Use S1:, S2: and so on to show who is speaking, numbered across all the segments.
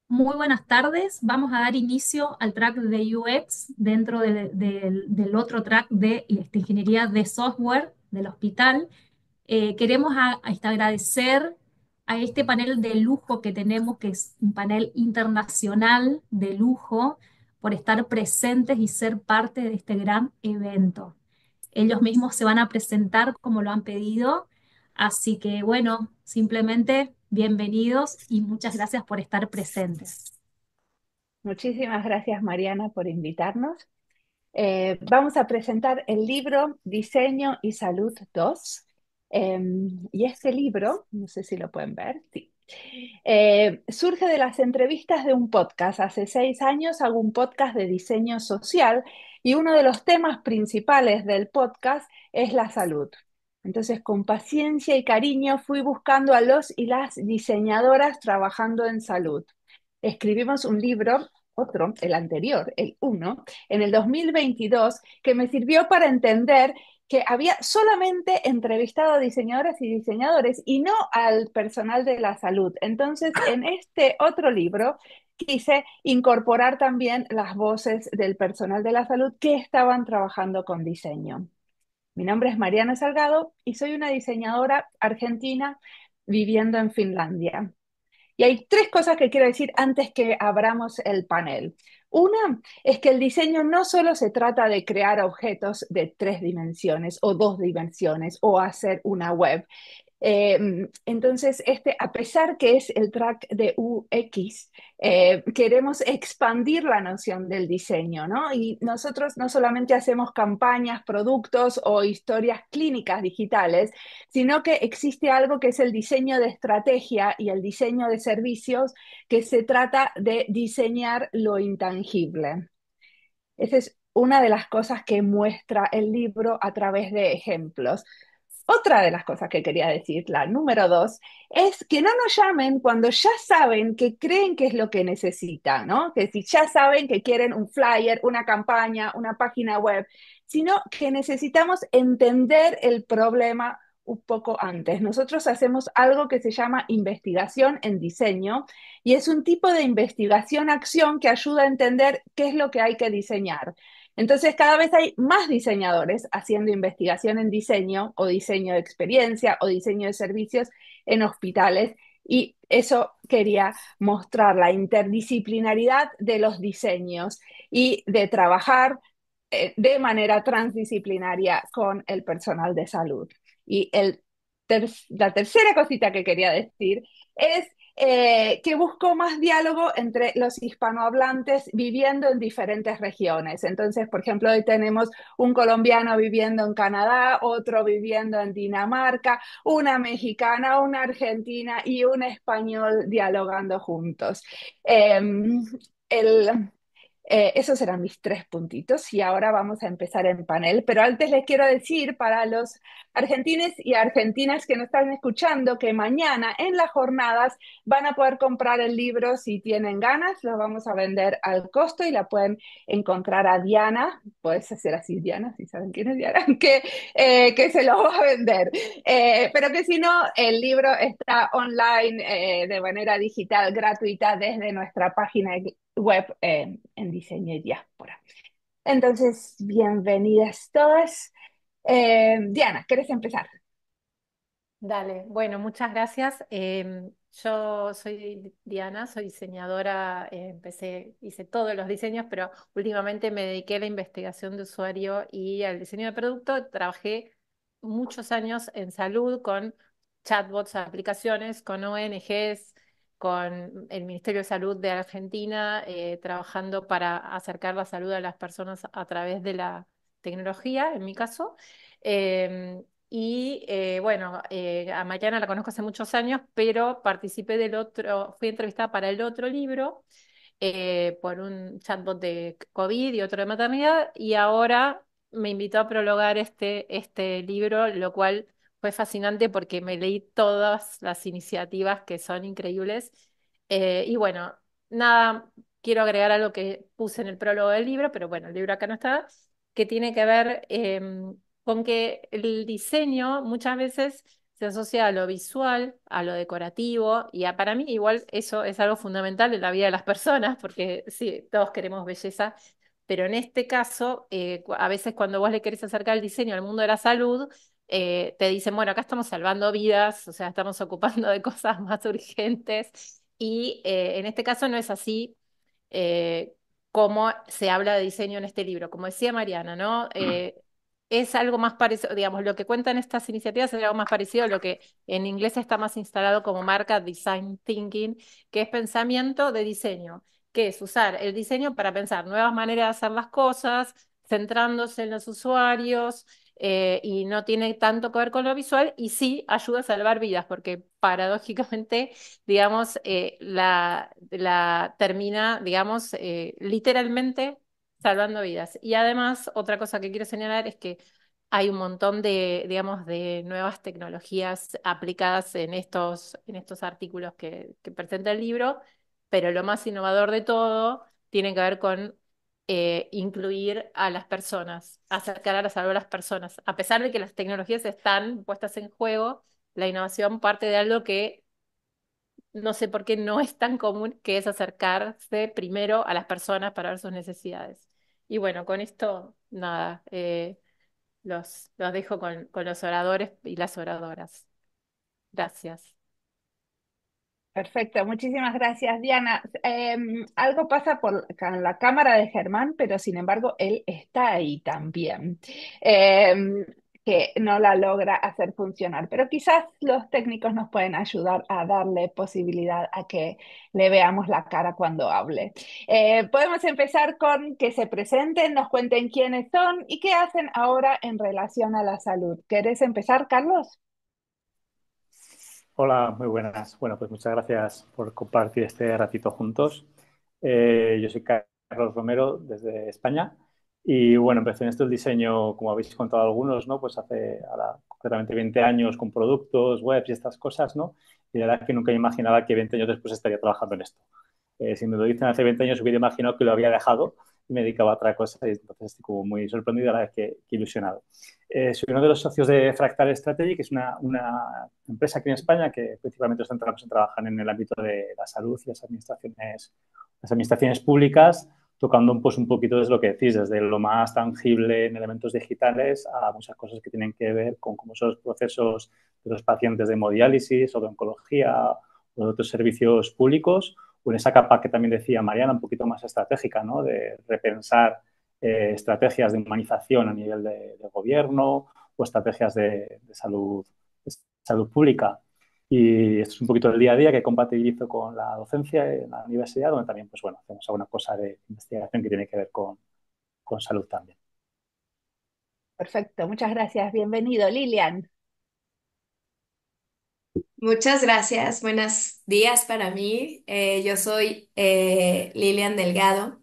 S1: Muy buenas tardes. Vamos a dar inicio al track de UX dentro del otro track de ingeniería de software del hospital. Queremos agradecer a este panel de lujo que tenemos, que es un panel internacional de lujo, por estar presentes y ser parte de este gran evento. Ellos mismos se van a presentar como lo han pedido, así que bueno, simplemente bienvenidos y muchas gracias por estar presentes.
S2: Muchísimas gracias, Mariana, por invitarnos. Vamos a presentar el libro Diseño y Salud 2. Y este libro, no sé si lo pueden ver, sí. Surge de las entrevistas de un podcast. Hace 6 años hago un podcast de diseño social y uno de los temas principales del podcast es la salud. Entonces, con paciencia y cariño fui buscando a los y las diseñadoras trabajando en salud. Escribimos un libro, otro, el anterior, el uno, en el 2022, que me sirvió para entender que había solamente entrevistado a diseñadoras y diseñadores y no al personal de la salud. Entonces, en este otro libro quise incorporar también las voces del personal de la salud que estaban trabajando con diseño. Mi nombre es Mariana Salgado y soy una diseñadora argentina viviendo en Finlandia. Y hay tres cosas que quiero decir antes que abramos el panel. Una es que el diseño no solo se trata de crear objetos de 3 dimensiones o 2 dimensiones o hacer una web. Entonces, a pesar que es el track de UX, queremos expandir la noción del diseño, ¿no? Y nosotros no solamente hacemos campañas, productos o historias clínicas digitales, sino que existe algo que es el diseño de estrategia y el diseño de servicios, que se trata de diseñar lo intangible. Esa es una de las cosas que muestra el libro a través de ejemplos. Otra de las cosas que quería decir, la número 2, es que no nos llamen cuando ya saben que creen que es lo que necesitan, ¿no? Que si ya saben que quieren un flyer, una campaña, una página web, sino que necesitamos entender el problema un poco antes. Nosotros hacemos algo que se llama investigación en diseño y es un tipo de investigación-acción que ayuda a entender qué es lo que hay que diseñar. Entonces, cada vez hay más diseñadores haciendo investigación en diseño o diseño de experiencia o diseño de servicios en hospitales y eso quería mostrar la interdisciplinaridad de los diseños y de trabajar de manera transdisciplinaria con el personal de salud. Y la tercera cosita que quería decir es que buscó más diálogo entre los hispanohablantes viviendo en diferentes regiones. Entonces, por ejemplo, hoy tenemos un colombiano viviendo en Canadá, otro viviendo en Dinamarca, una mexicana, una argentina y un español dialogando juntos. Eh, el, esos eran mis 3 puntitos y ahora vamos a empezar en panel. Pero antes les quiero decir para los argentines y argentinas que nos están escuchando que mañana en las jornadas van a poder comprar el libro si tienen ganas. Lo vamos a vender al costo y la pueden encontrar a Diana. Puedes hacer así, Diana, si saben quién es Diana, que se lo va a vender. Pero que si no, el libro está online de manera digital, gratuita, desde nuestra página web en diseño y diáspora. Entonces, bienvenidas todas. Diana, ¿quieres empezar?
S3: Dale, bueno, muchas gracias. Yo soy Diana, soy diseñadora, hice todos los diseños, pero últimamente me dediqué a la investigación de usuario y al diseño de producto. Trabajé muchos años en salud con chatbots, aplicaciones, con ONGs, con el Ministerio de Salud de Argentina, trabajando para acercar la salud a las personas a través de la tecnología, en mi caso. Bueno, a Mariana la conozco hace muchos años, pero participé del otro, fui entrevistada para el otro libro por un chatbot de COVID y otro de maternidad, y ahora me invitó a prologar este libro, lo cual fue fascinante porque me leí todas las iniciativas que son increíbles. Y bueno, nada, quiero agregar algo que puse en el prólogo del libro, pero bueno, el libro acá no está, que tiene que ver con que el diseño muchas veces se asocia a lo visual, a lo decorativo, y para mí igual eso es algo fundamental en la vida de las personas, porque sí, todos queremos belleza, pero en este caso, a veces cuando vos le querés acercar el diseño al mundo de la salud, te dicen, bueno, acá estamos salvando vidas, o sea, estamos ocupando de cosas más urgentes, y en este caso no es así. Cómo se habla de diseño en este libro. Como decía Mariana, ¿no? Es algo más parecido, digamos, lo que cuentan estas iniciativas es algo más parecido a lo que en inglés está más instalado como marca Design Thinking, que es pensamiento de diseño, que es usar el diseño para pensar nuevas maneras de hacer las cosas, centrándose en los usuarios, y no tiene tanto que ver con lo visual, y sí ayuda a salvar vidas, porque paradójicamente digamos, la termina, digamos, literalmente salvando vidas. Y además, otra cosa que quiero señalar es que hay un montón de, digamos, de nuevas tecnologías aplicadas en estos artículos que presenta el libro, pero lo más innovador de todo tiene que ver con incluir a las personas, acercar a la salud a las personas. A pesar de que las tecnologías están puestas en juego, la innovación parte de algo que no sé por qué no es tan común, que es acercarse primero a las personas para ver sus necesidades. Y bueno, con esto, nada, los dejo con los oradores y las oradoras. Gracias.
S2: Perfecto, muchísimas gracias, Diana. Algo pasa con la cámara de Germán, pero sin embargo, él está ahí también, em, que no la logra hacer funcionar. Pero quizás los técnicos nos pueden ayudar a darle posibilidad a que le veamos la cara cuando hable. Podemos empezar con que se presenten, nos cuenten quiénes son y qué hacen ahora en relación a la salud. ¿Querés empezar, Carlos?
S4: Hola, muy buenas. Bueno, pues muchas gracias por compartir este ratito juntos. Yo soy Carlos Romero desde España y bueno, empecé en esto el diseño, como habéis contado algunos, ¿no? Pues hace ahora concretamente 20 años con productos, webs y estas cosas, ¿no? Y la verdad es que nunca me imaginaba que 20 años después estaría trabajando en esto. Si me lo dicen hace 20 años hubiera imaginado que lo había dejado y me dedicaba a otra cosa y entonces estoy como muy sorprendido a la vez que ilusionado. Soy uno de los socios de Fractal Strategy, que es una empresa aquí en España que principalmente nos centramos en trabajar en el ámbito de la salud y las administraciones públicas, tocando pues, un poquito desde lo que decís, desde lo más tangible en elementos digitales a muchas cosas que tienen que ver con cómo son los procesos de los pacientes de hemodiálisis o de oncología o de otros servicios públicos, o en esa capa que también decía Mariana, un poquito más estratégica, ¿no? De repensar estrategias de humanización a nivel de gobierno o estrategias de salud pública. Y esto es un poquito del día a día que compatibilizo con la docencia en la universidad, donde también pues, bueno, hacemos alguna cosa de investigación que tiene que ver con salud también.
S2: Perfecto, muchas gracias. Bienvenido, Lilian.
S5: Muchas gracias. Buenos días para mí. Yo soy Lilian Delgado.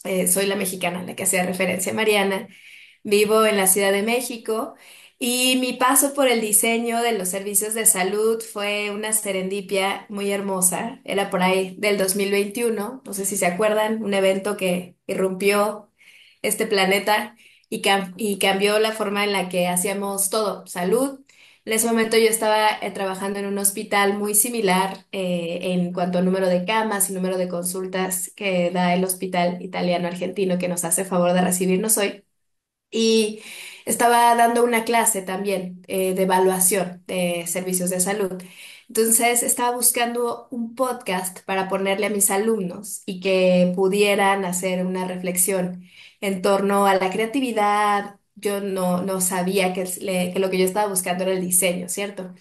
S5: Soy la mexicana a la que hacía referencia Mariana. Vivo en la Ciudad de México y mi paso por el diseño de los servicios de salud fue una serendipia muy hermosa. Era por ahí del 2021. No sé si se acuerdan, un evento que irrumpió este planeta y cambió la forma en la que hacíamos todo, salud. En ese momento yo estaba trabajando en un hospital muy similar en cuanto al número de camas y número de consultas que da el hospital italiano argentino que nos hace favor de recibirnos hoy. Y estaba dando una clase también de evaluación de servicios de salud. Entonces estaba buscando un podcast para ponerle a mis alumnos y que pudieran hacer una reflexión en torno a la creatividad. Yo no sabía que lo que yo estaba buscando era el diseño, ¿cierto?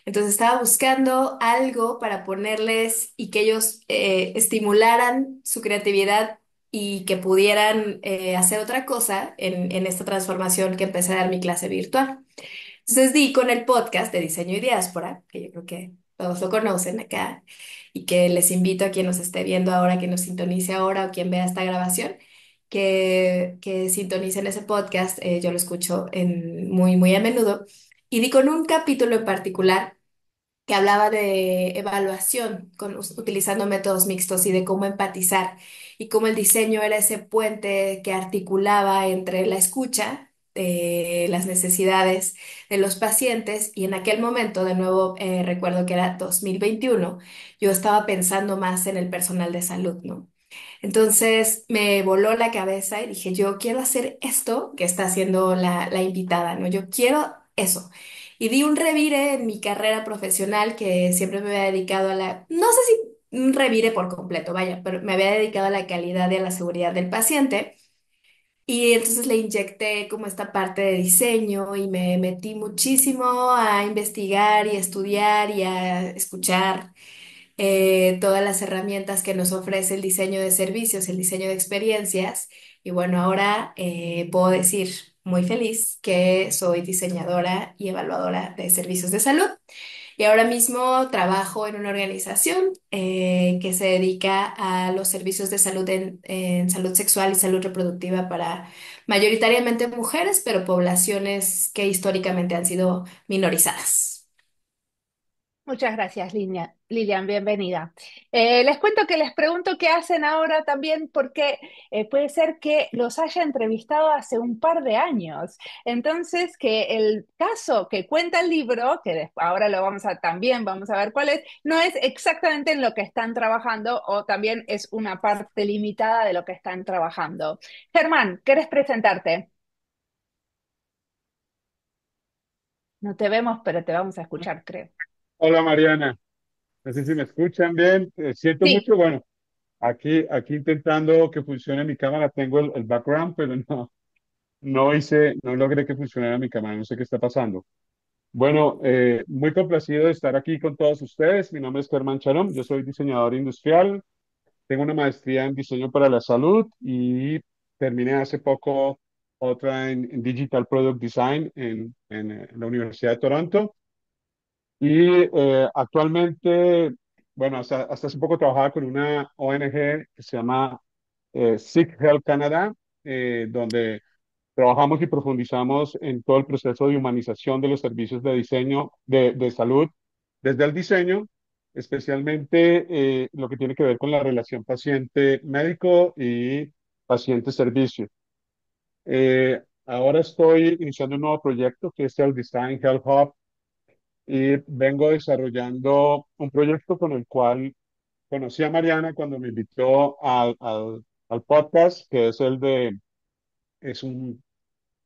S5: Entonces estaba buscando algo para ponerles y que ellos estimularan su creatividad y que pudieran hacer otra cosa en esta transformación que empecé a dar mi clase virtual. Entonces di con el podcast de Diseño y Diáspora, que yo creo que todos lo conocen acá, y que les invito a quien nos esté viendo ahora, que nos sintonice ahora o quien vea esta grabación, que sintonicen ese podcast. Yo lo escucho muy a menudo. Y di con un capítulo en particular que hablaba de evaluación utilizando métodos mixtos y de cómo empatizar y cómo el diseño era ese puente que articulaba entre la escucha las necesidades de los pacientes y en aquel momento, de nuevo, recuerdo que era 2021, yo estaba pensando más en el personal de salud, ¿no? Entonces me voló la cabeza y dije, yo quiero hacer esto que está haciendo la invitada, ¿no? Yo quiero eso. Y di un revire en mi carrera profesional que siempre me había dedicado a no sé si un revire por completo, vaya, pero me había dedicado a la calidad y a la seguridad del paciente. Y entonces le inyecté como esta parte de diseño y me metí muchísimo a investigar y a estudiar y a escuchar todas las herramientas que nos ofrece el diseño de servicios, el diseño de experiencias. Y bueno, ahora puedo decir muy feliz que soy diseñadora y evaluadora de servicios de salud. Y ahora mismo trabajo en una organización que se dedica a los servicios de salud en salud sexual y salud reproductiva para mayoritariamente mujeres, pero poblaciones que históricamente han sido minorizadas.
S2: Muchas gracias, Lilian, bienvenida. Les cuento que les pregunto qué hacen ahora también porque puede ser que los haya entrevistado hace un par de años. Entonces, que el caso que cuenta el libro, que ahora lo también vamos a ver cuál es, no es exactamente en lo que están trabajando o también es una parte limitada de lo que están trabajando. Germán, ¿quieres presentarte? No te vemos, pero te vamos a escuchar, creo.
S6: Hola Mariana, no sé si me escuchan bien, siento
S2: Sí.
S6: mucho, bueno, aquí intentando que funcione mi cámara, tengo el background, pero no logré que funcionara mi cámara, no sé qué está pasando. Bueno, muy complacido de estar aquí con todos ustedes, mi nombre es Germán Charom, yo soy diseñador industrial, tengo una maestría en diseño para la salud y terminé hace poco otra en Digital Product Design en la Universidad de Toronto. Y actualmente, bueno, hasta hace poco trabajaba con una ONG que se llama Sick Health Canada, donde trabajamos y profundizamos en todo el proceso de humanización de los servicios de diseño de salud, desde el diseño, especialmente lo que tiene que ver con la relación paciente-médico y paciente-servicio. Ahora estoy iniciando un nuevo proyecto que es el Design Health Hub y vengo desarrollando un proyecto con el cual conocí a Mariana cuando me invitó al podcast, que es un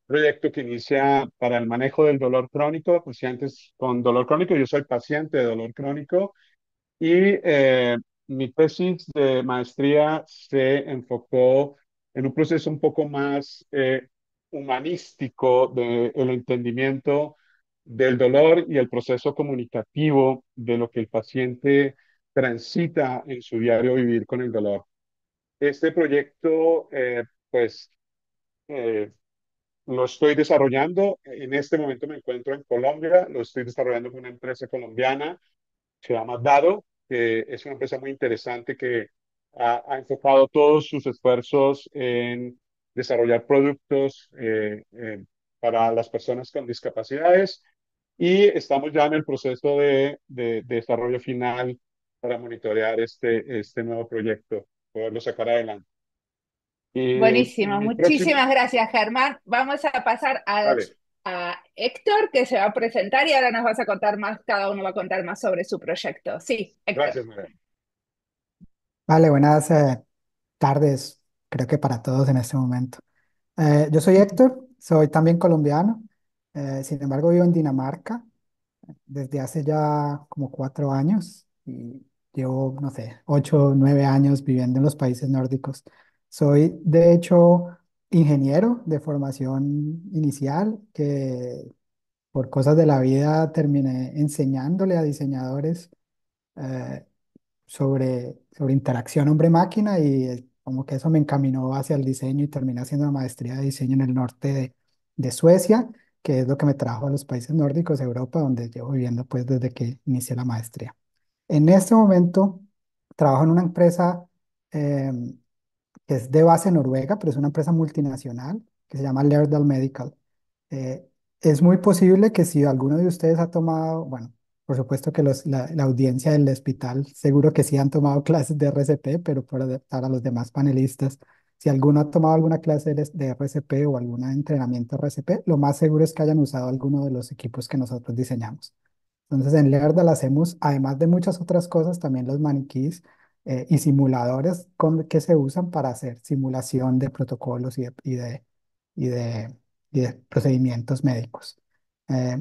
S6: proyecto que inicia para el manejo del dolor crónico, pacientes con dolor crónico. Yo soy paciente de dolor crónico y mi tesis de maestría se enfocó en un proceso un poco más humanístico del entendimiento del dolor y el proceso comunicativo de lo que el paciente transita en su diario vivir con el dolor. Este proyecto, pues, eh, lo estoy desarrollando. En este momento me encuentro en Colombia, lo estoy desarrollando con una empresa colombiana se llama Dado, que es una empresa muy interesante que ha enfocado todos sus esfuerzos en desarrollar productos para las personas con discapacidades y estamos ya en el proceso de desarrollo final para monitorear este nuevo proyecto, poderlo sacar adelante.
S2: Buenísimo,
S6: Mi próximo,
S2: muchísimas gracias, Germán. Vamos a pasar
S6: vale,
S2: a Héctor, que se va a presentar y ahora nos vas a contar más, cada uno va a contar más sobre su proyecto. Sí, Héctor.
S6: gracias, María.
S7: Vale, buenas tardes, creo que para todos en este momento. Yo soy Héctor, soy también colombiano, sin embargo vivo en Dinamarca desde hace ya como 4 años y llevo, no sé, 8 o 9 años viviendo en los países nórdicos. Soy, de hecho, ingeniero de formación inicial que por cosas de la vida terminé enseñándole a diseñadores. eh, sobre interacción hombre-máquina y como que eso me encaminó hacia el diseño y terminé haciendo una maestría de diseño en el norte de Suecia, que es lo que me trajo a los países nórdicos, Europa, donde llevo viviendo pues desde que inicié la maestría. En este momento trabajo en una empresa que es de base noruega, pero es una empresa multinacional que se llama Lerdal Medical. Eh, es muy posible que si alguno de ustedes ha tomado, bueno, por supuesto que la audiencia del hospital seguro que sí han tomado clases de RCP, pero para los demás panelistas, Si alguno ha tomado alguna clase de RCP o algún entrenamiento RCP, lo más seguro es que hayan usado alguno de los equipos que nosotros diseñamos. Entonces, en Leerdal hacemos, además de muchas otras cosas, también los maniquís y simuladores que se usan para hacer simulación de protocolos y de, y de procedimientos médicos. Eh,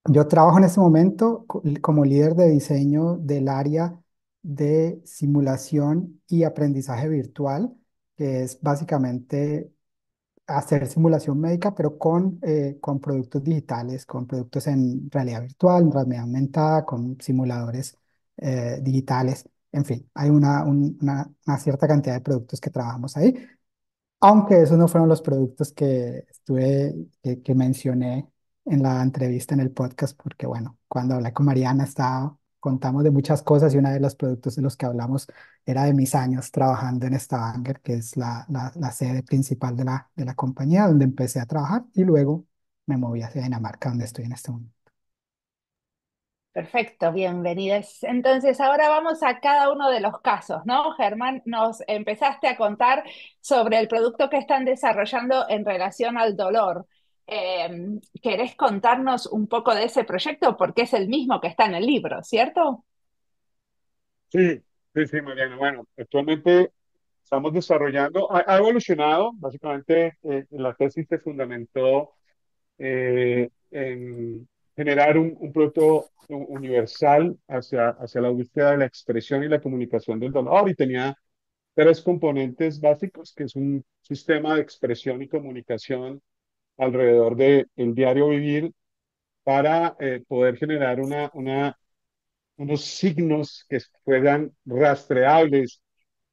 S7: yo trabajo en este momento como líder de diseño del área de simulación y aprendizaje virtual, que es básicamente hacer simulación médica, pero con productos digitales, con productos en realidad virtual, en realidad aumentada, con simuladores digitales. En fin, hay una cierta cantidad de productos que trabajamos ahí. Aunque esos no fueron los productos que mencioné en la entrevista en el podcast, porque bueno, cuando hablé con Mariana contamos de muchas cosas y uno de los productos de los que hablamos era de mis años trabajando en Stavanger, que es la sede principal de la compañía donde empecé a trabajar y luego me moví hacia Dinamarca, donde estoy en este momento.
S2: Perfecto, bienvenidas. Entonces, ahora vamos a cada uno de los casos, ¿no? Germán, nos empezaste a contar sobre el producto que están desarrollando en relación al dolor. ¿Querés contarnos un poco de ese proyecto? Porque es el mismo que está en el libro, ¿cierto?
S6: Sí, sí, sí, Mariana. Bueno, actualmente estamos desarrollando, ha evolucionado, básicamente la tesis se fundamentó en generar un producto universal hacia la búsqueda de la expresión y la comunicación del dolor y tenía tres componentes básicos, que es un sistema de expresión y comunicación alrededor del diario vivir para poder generar unos signos que fueran rastreables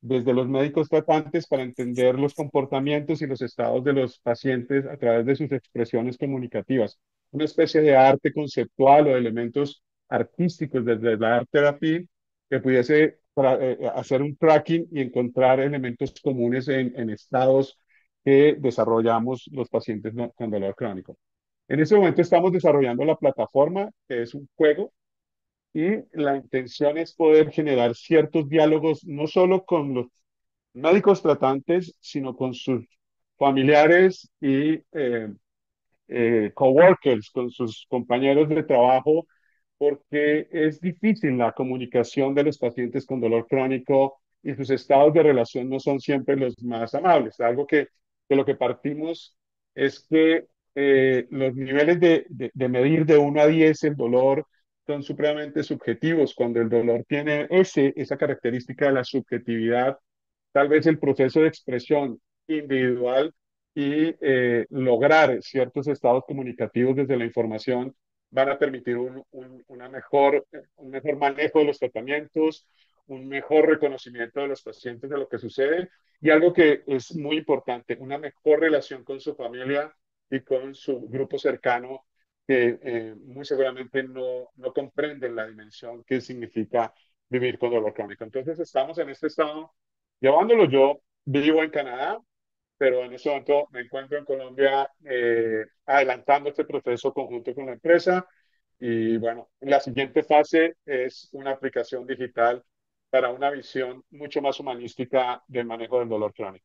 S6: desde los médicos tratantes para entender los comportamientos y los estados de los pacientes a través de sus expresiones comunicativas. Una especie de arte conceptual o de elementos artísticos desde la art therapy que pudiese hacer un tracking y encontrar elementos comunes en estados que desarrollamos los pacientes con dolor crónico. En este momento estamos desarrollando la plataforma, que es un juego y la intención es poder generar ciertos diálogos, no solo con los médicos tratantes, sino con sus familiares y coworkers, con sus compañeros de trabajo, porque es difícil la comunicación de los pacientes con dolor crónico y sus estados de relación no son siempre los más amables. Algo que de lo que partimos es que los niveles de medir de 1 a 10 el dolor son supremamente subjetivos. Cuando el dolor tiene esa característica de la subjetividad, tal vez el proceso de expresión individual y lograr ciertos estados comunicativos desde la información van a permitir un mejor manejo de los tratamientos, un mejor reconocimiento de los pacientes de lo que sucede y algo que es muy importante, una mejor relación con su familia y con su grupo cercano que muy seguramente no comprenden la dimensión que significa vivir con dolor crónico. Entonces estamos en este estado llevándolo. Yo vivo en Canadá, pero en este momento me encuentro en Colombia adelantando este proceso conjunto con la empresa. Y bueno, la siguiente fase es una aplicación digital para una visión mucho más humanística del manejo del dolor crónico.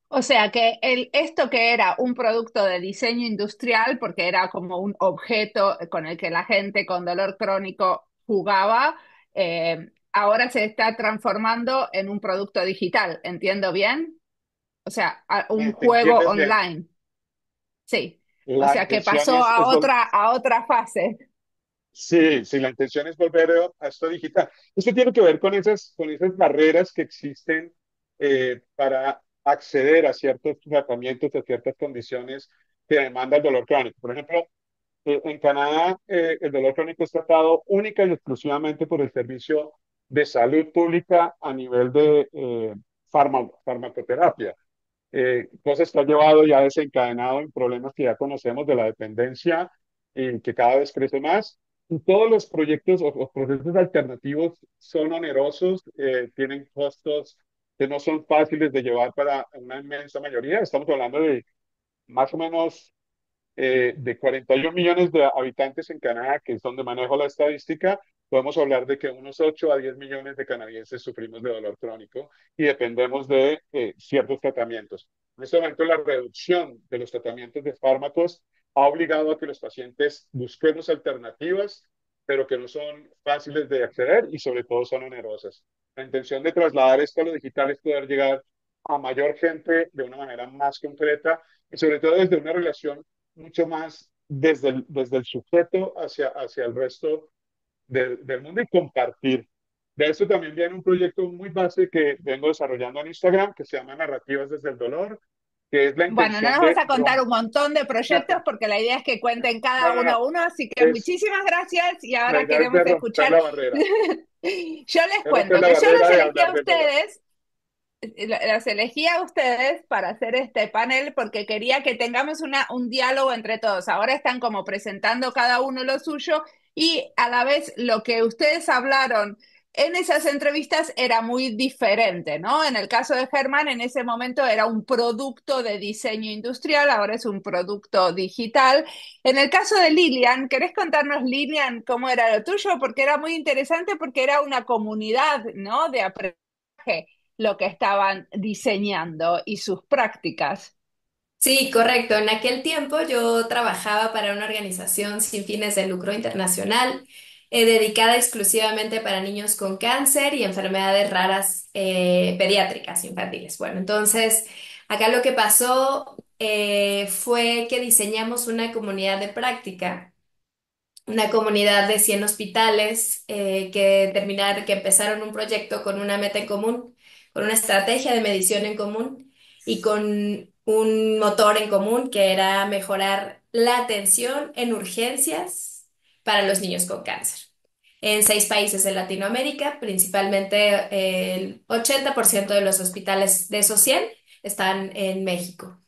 S2: O sea que esto que era un producto de diseño industrial, porque era como un objeto con el que la gente con dolor crónico jugaba, ahora se está transformando en un producto digital, ¿entiendo bien? O sea, un
S6: Te
S2: juego
S6: entiendes bien.
S2: online. Sí. O
S6: La
S2: sea que
S6: intención
S2: pasó
S6: es
S2: a otra fase.
S6: sí, sí, la intención es volver a esto digital. Esto tiene que ver con esas barreras que existen para acceder a ciertos tratamientos, a ciertas condiciones que demandan el dolor crónico. Por ejemplo, en Canadá el dolor crónico es tratado única y exclusivamente por el Servicio de Salud Pública a nivel de farmacoterapia, cosas que ha llevado ya desencadenado en problemas que ya conocemos de la dependencia y que cada vez crece más. Y todos los proyectos o procesos alternativos son onerosos, tienen costos que no son fáciles de llevar para una inmensa mayoría. Estamos hablando de más o menos de 41 millones de habitantes en Canadá, que es donde manejo la estadística, podemos hablar de que unos 8 a 10 millones de canadienses sufrimos de dolor crónico y dependemos de ciertos tratamientos. En este momento, la reducción de los tratamientos de fármacos ha obligado a que los pacientes busquemos alternativas, pero que no son fáciles de acceder y sobre todo son onerosas. La intención de trasladar esto a lo digital es poder llegar a mayor gente de una manera más concreta y sobre todo desde una relación mucho más desde el sujeto hacia el resto del mundo y compartir. De eso también viene un proyecto muy base que vengo desarrollando en Instagram que se llama Narrativas desde el Dolor, que es la
S2: Bueno, no
S6: intención
S2: nos vas
S6: de
S2: a contar un montón de proyectos porque la idea es que cuenten
S6: no,
S2: cada
S6: no,
S2: uno
S6: no,
S2: a uno, así que
S6: es,
S2: muchísimas gracias y
S6: la
S2: ahora
S6: idea es
S2: queremos
S6: de romper
S2: escuchar.
S6: la barrera,
S2: Yo les
S6: es romper
S2: cuento
S6: la
S2: que yo
S6: barrera
S2: los
S6: de
S2: elegí
S6: hablar
S2: a
S6: del dolor.
S2: ustedes, los elegí a ustedes para hacer este panel porque quería que tengamos un diálogo entre todos. Ahora están como presentando cada uno lo suyo y a la vez lo que ustedes hablaron en esas entrevistas era muy diferente, ¿no? En el caso de Germán, en ese momento era un producto de diseño industrial, ahora es un producto digital. En el caso de Lilian, ¿querés contarnos, Lilian, cómo era lo tuyo? Porque era muy interesante porque era una comunidad, ¿no? De aprendizaje lo que estaban diseñando y sus prácticas.
S5: Sí, correcto. En aquel tiempo yo trabajaba para una organización sin fines de lucro internacional, dedicada exclusivamente para niños con cáncer y enfermedades raras pediátricas infantiles. Bueno, entonces acá lo que pasó fue que diseñamos una comunidad de práctica, una comunidad de 100 hospitales que empezaron un proyecto con una meta en común, con una estrategia de medición en común y con un motor en común que era mejorar la atención en urgencias para los niños con cáncer. En 6 países de Latinoamérica, principalmente el 80% de los hospitales de esos 100 están en México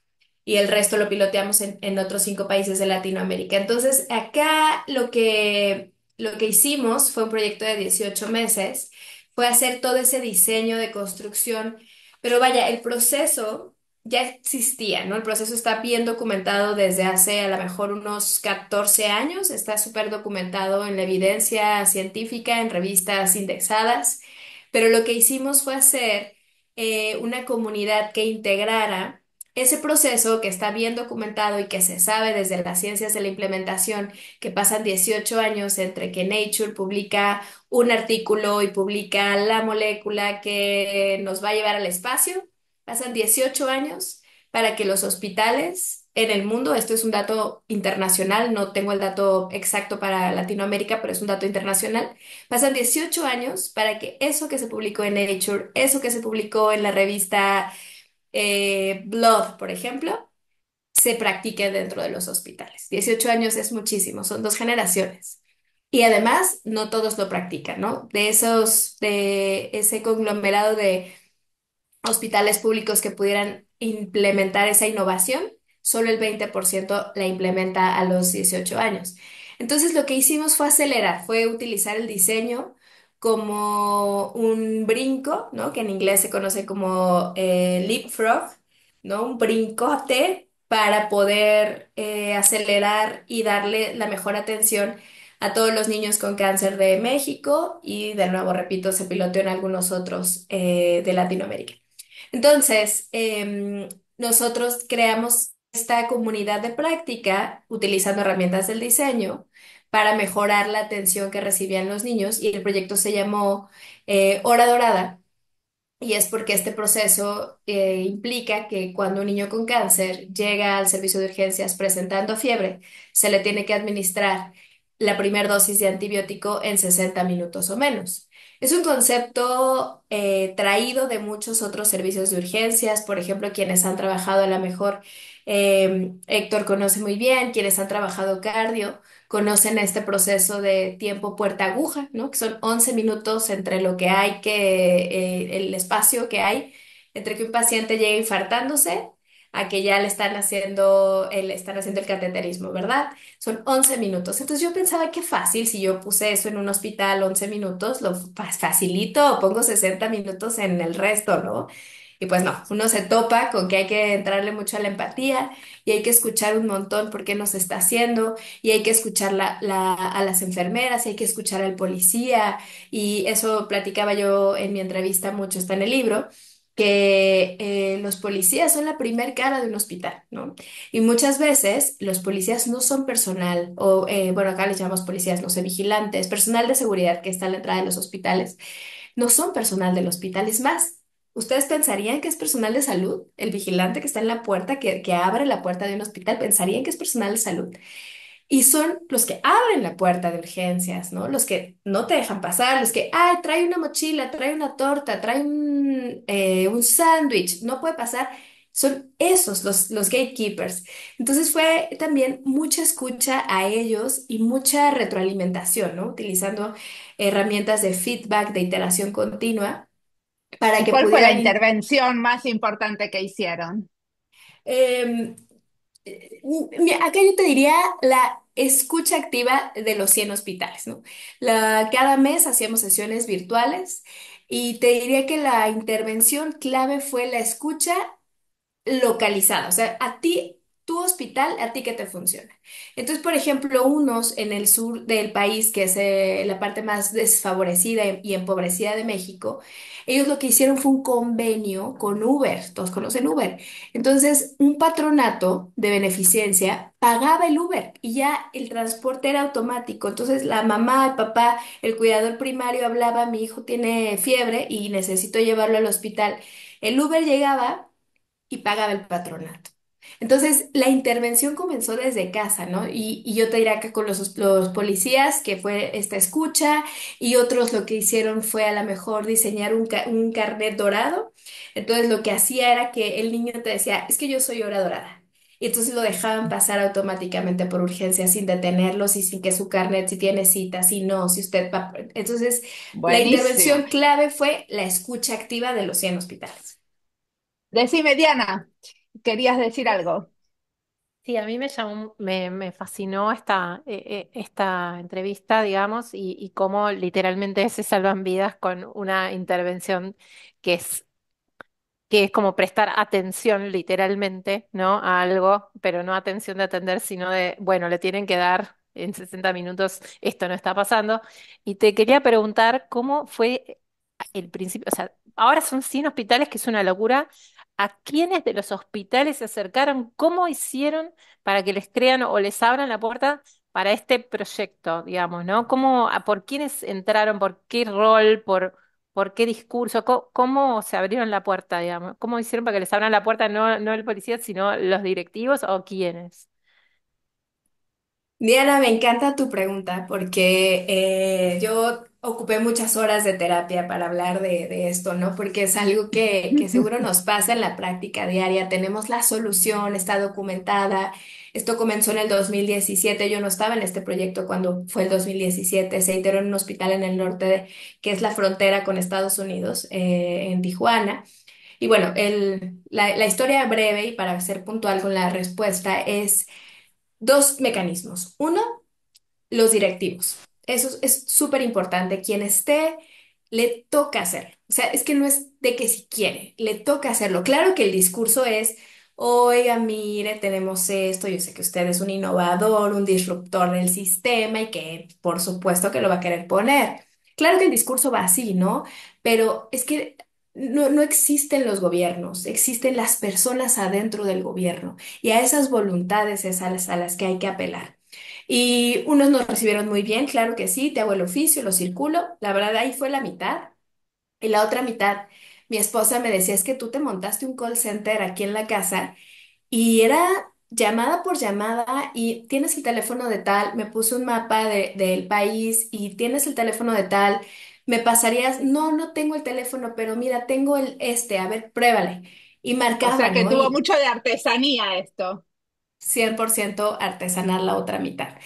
S5: y el resto lo piloteamos en otros 5 países de Latinoamérica. Entonces, acá lo que hicimos fue un proyecto de 18 meses, fue hacer todo ese diseño de construcción, pero vaya, el proceso ya existía, ¿no? El proceso está bien documentado desde hace a lo mejor unos 14 años, está súper documentado en la evidencia científica, en revistas indexadas, pero lo que hicimos fue hacer una comunidad que integrara ese proceso que está bien documentado y que se sabe desde las ciencias de la implementación, que pasan 18 años entre que Nature publica un artículo y publica la molécula que nos va a llevar al espacio, pasan 18 años para que los hospitales en el mundo, esto es un dato internacional, no tengo el dato exacto para Latinoamérica, pero es un dato internacional, pasan 18 años para que eso que se publicó en Nature, eso que se publicó en la revista Blood, por ejemplo, se practique dentro de los hospitales. 18 años es muchísimo, son 2 generaciones. Y además, no todos lo practican, ¿no? De ese conglomerado de hospitales públicos que pudieran implementar esa innovación, solo el 20% la implementa a los 18 años. Entonces, lo que hicimos fue acelerar, fue utilizar el diseño como un brinco, ¿no? Que en inglés se conoce como leapfrog, ¿no? Un brincote para poder acelerar y darle la mejor atención a todos los niños con cáncer de México y de nuevo, repito, se piloteó en algunos otros de Latinoamérica. Entonces, nosotros creamos esta comunidad de práctica utilizando herramientas del diseño para mejorar la atención que recibían los niños y el proyecto se llamó Hora Dorada. Y es porque este proceso implica que cuando un niño con cáncer llega al servicio de urgencias presentando fiebre, se le tiene que administrar la primera dosis de antibiótico en 60 minutos o menos. Es un concepto traído de muchos otros servicios de urgencias, por ejemplo, quienes han trabajado a lo mejor, Héctor conoce muy bien, quienes han trabajado cardio conocen este proceso de tiempo puerta aguja, ¿no? Que son 11 minutos entre lo que hay el espacio que hay entre que un paciente llegue infartándose a que ya le están haciendo el cateterismo, ¿verdad? Son 11 minutos. Entonces yo pensaba que fácil, si yo puse eso en un hospital 11 minutos, lo facilito, pongo 60 minutos en el resto, ¿no? Y pues no, uno se topa con que hay que entrarle mucho a la empatía y hay que escuchar un montón por qué nos está haciendo y hay que escuchar a las enfermeras y hay que escuchar al policía y eso platicaba yo en mi entrevista mucho, está en el libro, que los policías son la primer cara de un hospital, ¿no? Y muchas veces los policías no son personal, o bueno, acá les llamamos policías, no sé, vigilantes, personal de seguridad que está a la entrada de los hospitales, no son personal del hospital, es más. ¿Ustedes pensarían que es personal de salud? El vigilante que está en la puerta, que abre la puerta de un hospital, pensarían que es personal de salud. Y son los que abren la puerta de urgencias, ¿no? Los que no te dejan pasar, los que, ay, trae una mochila, trae una torta, trae un sándwich, no puede pasar. Son esos los gatekeepers. Entonces fue también mucha escucha a ellos y mucha retroalimentación, ¿no? Utilizando herramientas de feedback, de iteración continua, para
S2: ¿Y
S5: que
S2: cuál fue la
S5: pudieran
S2: intervención más importante que hicieron?
S5: Em, mira, acá yo te diría la escucha activa de los 100 hospitales, ¿no? Cada mes hacíamos sesiones virtuales y te diría que la intervención clave fue la escucha localizada, o sea, a ti, tu hospital, a ti que te funciona. Entonces, por ejemplo, unos en el sur del país, que es la parte más desfavorecida y empobrecida de México, ellos lo que hicieron fue un convenio con Uber, todos conocen Uber. Entonces, un patronato de beneficencia pagaba el Uber y ya el transporte era automático. Entonces, la mamá, el papá, el cuidador primario hablaba, mi hijo tiene fiebre y necesito llevarlo al hospital. El Uber llegaba y pagaba el patronato. Entonces, la intervención comenzó desde casa, ¿no? Y yo te diría que con los policías, que fue esta escucha, y otros lo que hicieron fue a lo mejor diseñar un carnet dorado. Entonces, lo que hacía era que el niño te decía, es que yo soy hora dorada. Y entonces lo dejaban pasar automáticamente por urgencia sin detenerlos y sin que su carnet, si tiene cita, si no, si usted va. Entonces, la
S2: Buenísimo.
S5: intervención clave fue la escucha activa de los 100 hospitales.
S2: Decime, Diana, ¿querías decir algo?
S3: Sí, a mí me fascinó esta entrevista, digamos, y cómo literalmente se salvan vidas con una intervención que es que es como prestar atención literalmente, ¿no? A algo, pero no atención de atender, sino de, bueno, le tienen que dar en 60 minutos, esto no está pasando. Y te quería preguntar cómo fue el principio, o sea, ahora son 100 hospitales, que es una locura. ¿A quiénes de los hospitales se acercaron? ¿Cómo hicieron para que les crean o les abran la puerta para este proyecto, digamos, ¿no? ¿Por quiénes entraron? ¿Por qué rol? ¿Por qué discurso? ¿Cómo se abrieron la puerta, digamos? ¿Cómo hicieron para que les abran la puerta no el policía, sino los directivos o quiénes?
S5: Diana, me encanta tu pregunta porque yo ocupé muchas horas de terapia para hablar de esto, ¿no? Porque es algo que seguro nos pasa en la práctica diaria. Tenemos la solución, está documentada. Esto comenzó en el 2017. Yo no estaba en este proyecto cuando fue el 2017. Se integró en un hospital en el norte, que es la frontera con Estados Unidos, en Tijuana. Y bueno, la historia breve y para ser puntual con la respuesta es dos mecanismos. Uno, los directivos. Eso es súper importante. Quien esté, le toca hacerlo. O sea, es que no es de que si quiere, le toca hacerlo. Claro que el discurso es, oiga, mire, tenemos esto, yo sé que usted es un innovador, un disruptor del sistema y que por supuesto que lo va a querer poner. Claro que el discurso va así, ¿no? Pero es que no existen los gobiernos, existen las personas adentro del gobierno y a esas voluntades es a las que hay que apelar. Y unos nos recibieron muy bien, claro que sí, te hago el oficio, lo circulo. La verdad, ahí fue la mitad. Y la otra mitad, mi esposa me decía, es que tú te montaste un call center aquí en la casa y era llamada por llamada y tienes el teléfono de tal, me puso un mapa del país y tienes el teléfono de tal, me pasarías, no, no tengo el teléfono, pero mira, tengo a ver, pruébale. Y
S2: O sea
S5: marcaba,
S2: que
S5: ¿no?
S2: tuvo
S5: Y
S2: mucho de artesanía esto.
S5: 100% artesanal la otra mitad,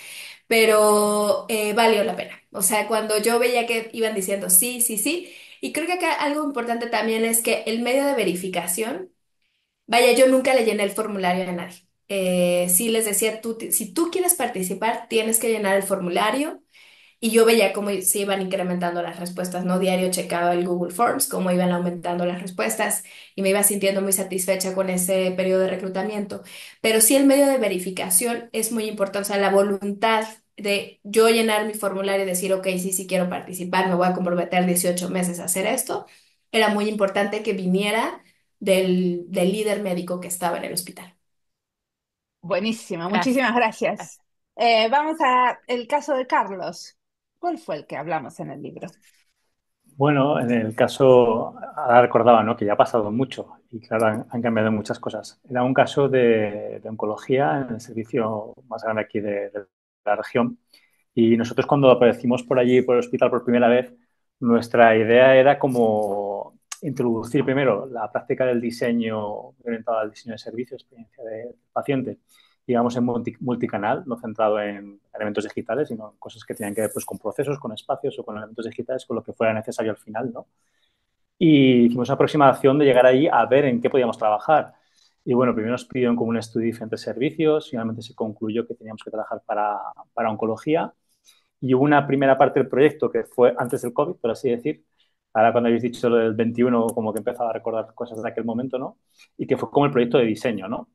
S5: pero valió la pena. O sea, cuando yo veía que iban diciendo sí, sí, sí, y creo que acá algo importante también es que el medio de verificación, vaya, yo nunca le llené el formulario a nadie. Sí les decía, si tú quieres participar, tienes que llenar el formulario y yo veía cómo se iban incrementando las respuestas, ¿no? Diario checaba el Google Forms, cómo iban aumentando las respuestas y me iba sintiendo muy satisfecha con ese periodo de reclutamiento. Pero sí el medio de verificación es muy importante, o sea, la voluntad de yo llenar mi formulario y decir, ok, sí, sí quiero participar, me voy a comprometer 18 meses a hacer esto, era muy importante que viniera del líder médico que estaba en el hospital.
S2: Buenísimo,
S3: Gracias.
S2: muchísimas gracias. Vamos a el caso de Carlos. ¿Cuál fue el que hablamos en el libro?
S4: Bueno, en el caso, ahora recordaba, ¿no?, que ya ha pasado mucho y claro, han cambiado muchas cosas. Era un caso de oncología en el servicio más grande aquí de la región. Y nosotros cuando aparecimos por allí, por el hospital por primera vez, nuestra idea era como introducir primero la práctica del diseño orientada al diseño de servicios, experiencia de paciente, digamos en multicanal, no centrado en elementos digitales, sino en cosas que tenían que ver pues, con procesos, con espacios o con elementos digitales, con lo que fuera necesario al final, ¿no? Y hicimos una aproximación de llegar ahí a ver en qué podíamos trabajar. Y bueno, primero nos pidieron como un estudio de diferentes servicios, finalmente se concluyó que teníamos que trabajar para oncología y hubo una primera parte del proyecto que fue antes del COVID, por así decir. Ahora cuando habéis dicho lo del 21, como que empezaba a recordar cosas de aquel momento, ¿no? Y que fue como el proyecto de diseño, ¿no?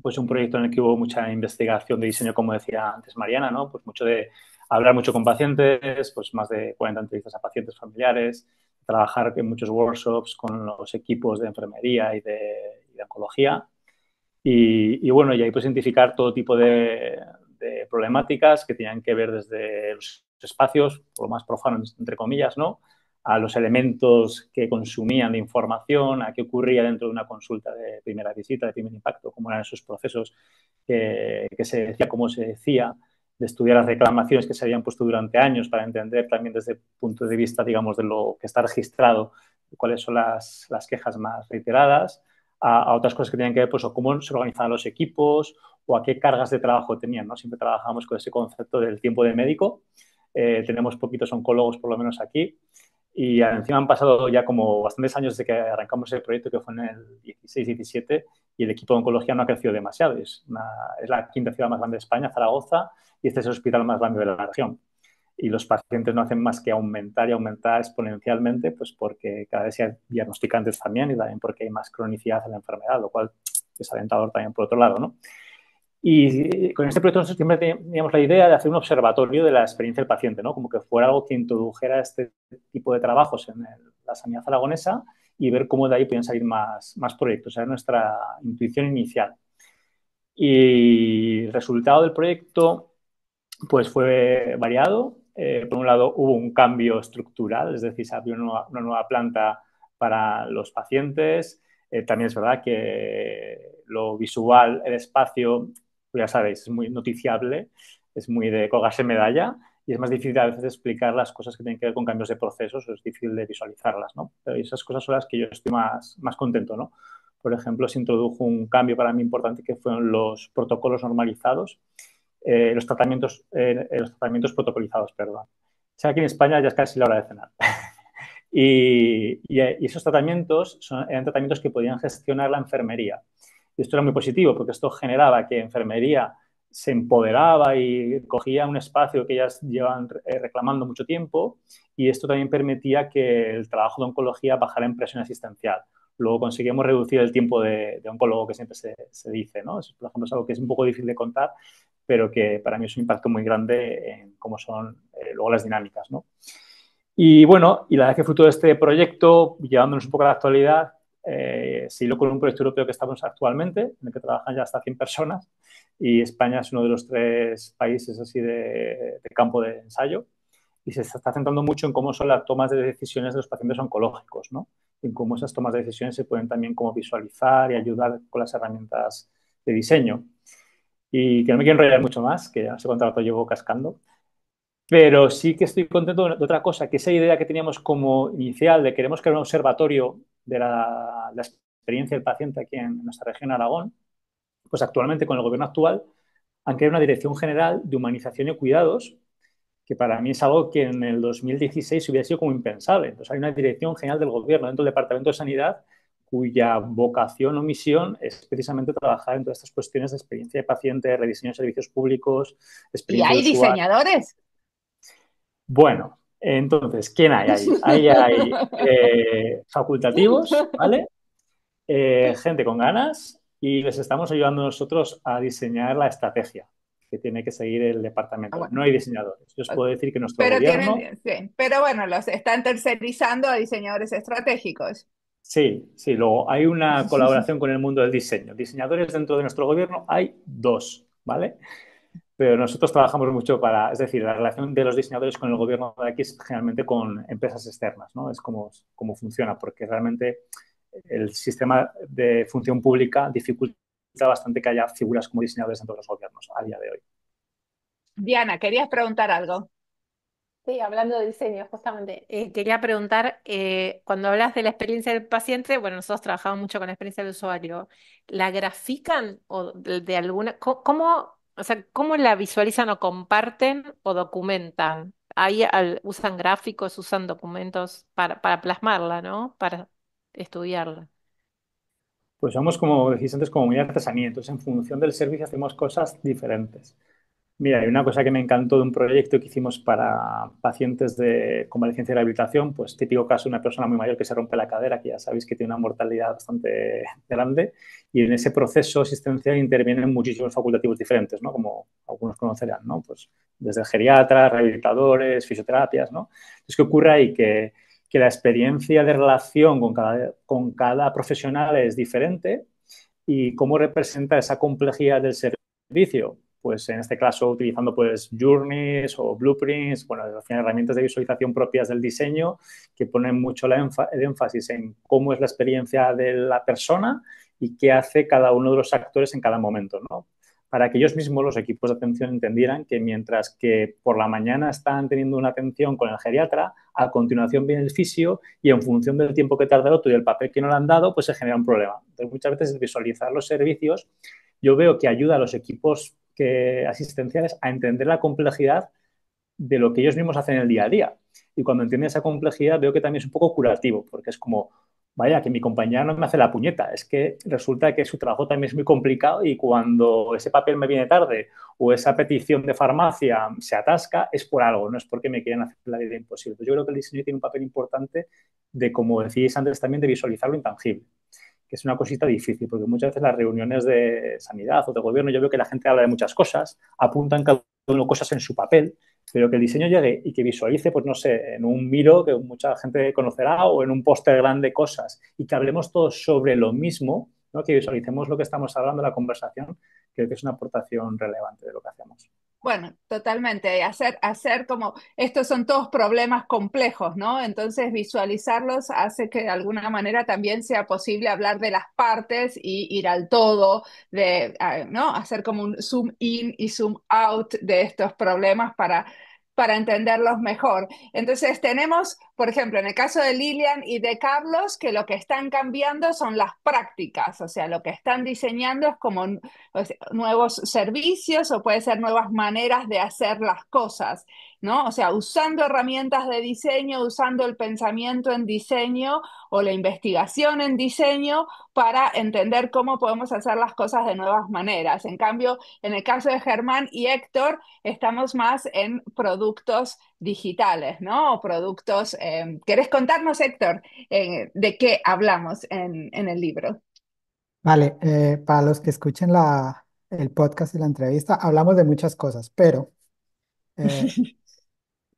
S4: Pues un proyecto en el que hubo mucha investigación de diseño, como decía antes Mariana, ¿no? Pues mucho de hablar mucho con pacientes, pues más de 40 entrevistas a pacientes familiares, trabajar en muchos workshops con los equipos de enfermería y de oncología. Y bueno, y ahí pues identificar todo tipo de problemáticas que tenían que ver desde los espacios, por lo más profano, entre comillas, ¿no? A los elementos que consumían de información, a qué ocurría dentro de una consulta de primera visita, de primer impacto, cómo eran esos procesos que se decía, cómo se decía, de estudiar las reclamaciones que se habían puesto durante años para entender también desde el punto de vista, digamos, de lo que está registrado, cuáles son las quejas más reiteradas, a otras cosas que tenían que ver, pues, o cómo se organizaban los equipos o a qué cargas de trabajo tenían, ¿no? Siempre trabajamos con ese concepto del tiempo de médico. Tenemos poquitos oncólogos, por lo menos aquí, y encima han pasado ya como bastantes años desde que arrancamos el proyecto, que fue en el 16-17, y el equipo de oncología no ha crecido demasiado. Es la quinta ciudad más grande de España, Zaragoza, y este es el hospital más grande de la región. Y los pacientes no hacen más que aumentar y aumentar exponencialmente, pues porque cada vez se diagnostican antes también y también porque hay más cronicidad en la enfermedad, lo cual es alentador también por otro lado, ¿no? Y con este proyecto nosotros siempre teníamos la idea de hacer un observatorio de la experiencia del paciente, ¿no? Como que fuera algo que introdujera este tipo de trabajos en la sanidad aragonesa y ver cómo de ahí podían salir más proyectos. Era nuestra intuición inicial. Y el resultado del proyecto pues fue variado. Por un lado, hubo un cambio estructural, es decir, se abrió una nueva planta para los pacientes. También es verdad que lo visual, el espacio, pues ya sabéis, es muy noticiable, es muy de colgarse medalla y es más difícil a veces explicar las cosas que tienen que ver con cambios de procesos, o es difícil de visualizarlas, ¿no? Pero esas cosas son las que yo estoy más contento, ¿no? Por ejemplo, se introdujo un cambio para mí importante que fueron los protocolos normalizados, los tratamientos protocolizados, perdón. O sea, aquí en España ya es casi la hora de cenar. Y esos tratamientos eran tratamientos que podían gestionar la enfermería. Y esto era muy positivo porque esto generaba que enfermería se empoderaba y cogía un espacio que ellas llevan reclamando mucho tiempo y esto también permitía que el trabajo de oncología bajara en presión asistencial. Luego conseguimos reducir el tiempo de oncólogo que siempre se dice, ¿no? Eso, por ejemplo, es algo que es un poco difícil de contar, pero que para mí es un impacto muy grande en cómo son luego las dinámicas, ¿no? Y bueno, y la verdad que fruto de este proyecto, llevándonos un poco a la actualidad, se hiló con un proyecto europeo que estamos actualmente, en el que trabajan ya hasta 100 personas, y España es uno de los 3 países así de campo de ensayo, y se está centrando mucho en cómo son las tomas de decisiones de los pacientes oncológicos, ¿no? En cómo esas tomas de decisiones se pueden también como visualizar y ayudar con las herramientas de diseño. Y que no me quiero enrollar mucho más, que ya no sé cuánto rato llevo cascando, pero sí que estoy contento de otra cosa, que esa idea que teníamos como inicial de queremos crear un observatorio de la experiencia del paciente aquí en nuestra región Aragón, pues actualmente con el gobierno actual han creado una dirección general de humanización y cuidados, que para mí es algo que en el 2016 hubiera sido como impensable. Entonces hay una dirección general del gobierno dentro del Departamento de Sanidad cuya vocación o misión es precisamente trabajar en todas estas cuestiones de experiencia de paciente, rediseño de servicios públicos,
S2: ¿Y
S4: experiencia de
S2: hay
S4: usuario.
S2: diseñadores?
S4: Bueno, entonces, ¿quién hay ahí? Ahí hay facultativos, ¿vale? Gente con ganas y les estamos ayudando nosotros a diseñar la estrategia que tiene que seguir el
S2: Ah,
S4: departamento. No
S2: bueno,
S4: hay diseñadores. Yo os puedo decir que nuestro
S2: pero
S4: gobierno,
S2: tienen, sí, pero bueno, los están tercerizando a diseñadores estratégicos.
S4: sí, sí, luego hay una colaboración con el mundo del diseño. Diseñadores dentro de nuestro gobierno hay dos, ¿vale? Pero nosotros trabajamos mucho para, es decir, la relación de los diseñadores con el gobierno de aquí es generalmente con empresas externas, ¿no? Es como funciona, porque realmente el sistema de función pública dificulta bastante que haya figuras como diseñadores dentro de los gobiernos a día de hoy.
S2: Diana, ¿querías preguntar algo?
S3: Sí, hablando de diseño, justamente, quería preguntar, cuando hablas de la experiencia del paciente, bueno, nosotros trabajamos mucho con la experiencia del usuario, ¿la grafican o de alguna, cómo, o sea, cómo la visualizan o comparten o documentan? Ahí usan gráficos, usan documentos para plasmarla, ¿no? Para estudiarla.
S4: Pues somos, como decís antes, como muy artesanía, entonces en función del servicio hacemos cosas diferentes. Mira, hay una cosa que me encantó de un proyecto que hicimos para pacientes de convalecencia y rehabilitación, pues típico caso de una persona muy mayor que se rompe la cadera, que ya sabéis que tiene una mortalidad bastante grande, y en ese proceso asistencial intervienen muchísimos facultativos diferentes, ¿no? Como algunos conocerán, ¿no? Pues desde geriatras, rehabilitadores, fisioterapias, ¿no? Entonces, ¿qué ocurre ahí? Que la experiencia de relación con cada profesional es diferente y cómo representa esa complejidad del servicio. Pues en este caso utilizando pues journeys o blueprints, bueno, al final herramientas de visualización propias del diseño que ponen mucho el énfasis en cómo es la experiencia de la persona y qué hace cada uno de los actores en cada momento, ¿no? Para que ellos mismos, los equipos de atención, entendieran que mientras que por la mañana están teniendo una atención con el geriatra, a continuación viene el fisio y en función del tiempo que tarda el otro y el papel que no le han dado, pues se genera un problema. Entonces, muchas veces visualizar los servicios, yo veo que ayuda a los equipos asistenciales a entender la complejidad de lo que ellos mismos hacen en el día a día. Y cuando entienden esa complejidad, veo que también es un poco curativo, porque es como, vaya, que mi compañera no me hace la puñeta, es que resulta que su trabajo también es muy complicado y cuando ese papel me viene tarde o esa petición de farmacia se atasca, es por algo, no es porque me quieren hacer la vida imposible. Entonces, yo creo que el diseño tiene un papel importante de, como decíais antes también, de visualizar lo intangible, que es una cosita difícil, porque muchas veces las reuniones de sanidad o de gobierno, yo veo que la gente habla de muchas cosas, apuntan cada uno cosas en su papel, pero que el diseño llegue y que visualice, pues no sé, en un Miro, que mucha gente conocerá, o en un póster grande cosas, y que hablemos todos sobre lo mismo, ¿no? Que visualicemos lo que estamos hablando en la conversación, creo que es una aportación relevante de lo que hacemos.
S2: Bueno, totalmente. Hacer como, estos son todos problemas complejos, ¿no? Entonces visualizarlos hace que de alguna manera también sea posible hablar de las partes y ir al todo, ¿no? Hacer como un zoom in y zoom out de estos problemas para entenderlos mejor. Entonces tenemos, por ejemplo, en el caso de Lilian y de Carlos, que lo que están cambiando son las prácticas, o sea, lo que están diseñando es como nuevos servicios o puede ser nuevas maneras de hacer las cosas, ¿no? O sea, usando herramientas de diseño, usando el pensamiento en diseño o la investigación en diseño para entender cómo podemos hacer las cosas de nuevas maneras. En cambio, en el caso de Germán y Héctor, estamos más en productos digitales, ¿no? O productos. ¿Querés contarnos, Héctor, de qué hablamos en el libro?
S7: Vale, para los que escuchen el podcast y la entrevista, hablamos de muchas cosas, pero eh,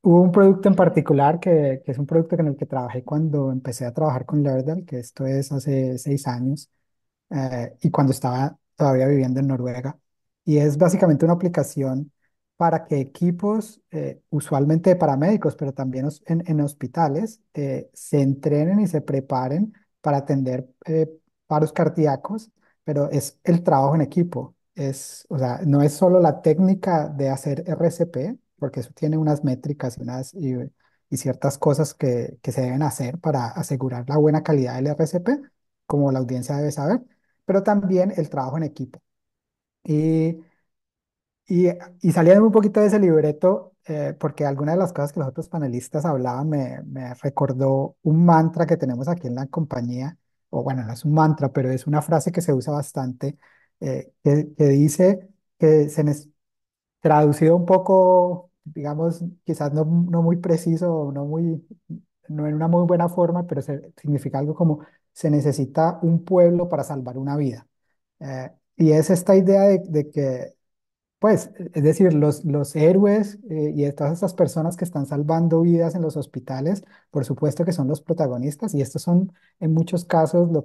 S7: hubo un producto en particular que es un producto en el que trabajé cuando empecé a trabajar con Lerdal, que esto es hace 6 años, y cuando estaba todavía viviendo en Noruega. Y es básicamente una aplicación para que equipos, usualmente de paramédicos, pero también en hospitales, se entrenen y se preparen para atender paros cardíacos, pero es el trabajo en equipo. O sea, no es solo la técnica de hacer RCP, porque eso tiene unas métricas y ciertas cosas que se deben hacer para asegurar la buena calidad del RCP, como la audiencia debe saber, pero también el trabajo en equipo. Y, y, y saliendo un poquito de ese libreto, porque algunas de las cosas que los otros panelistas hablaban me recordó un mantra que tenemos aquí en la compañía, o bueno, no es un mantra, pero es una frase que se usa bastante, que dice que traducido un poco digamos, quizás no muy preciso o no en una muy buena forma, pero significa algo como se necesita un pueblo para salvar una vida. Y es esta idea de que pues, es decir, los héroes y de todas estas personas que están salvando vidas en los hospitales, por supuesto que son los protagonistas y estos son en muchos casos los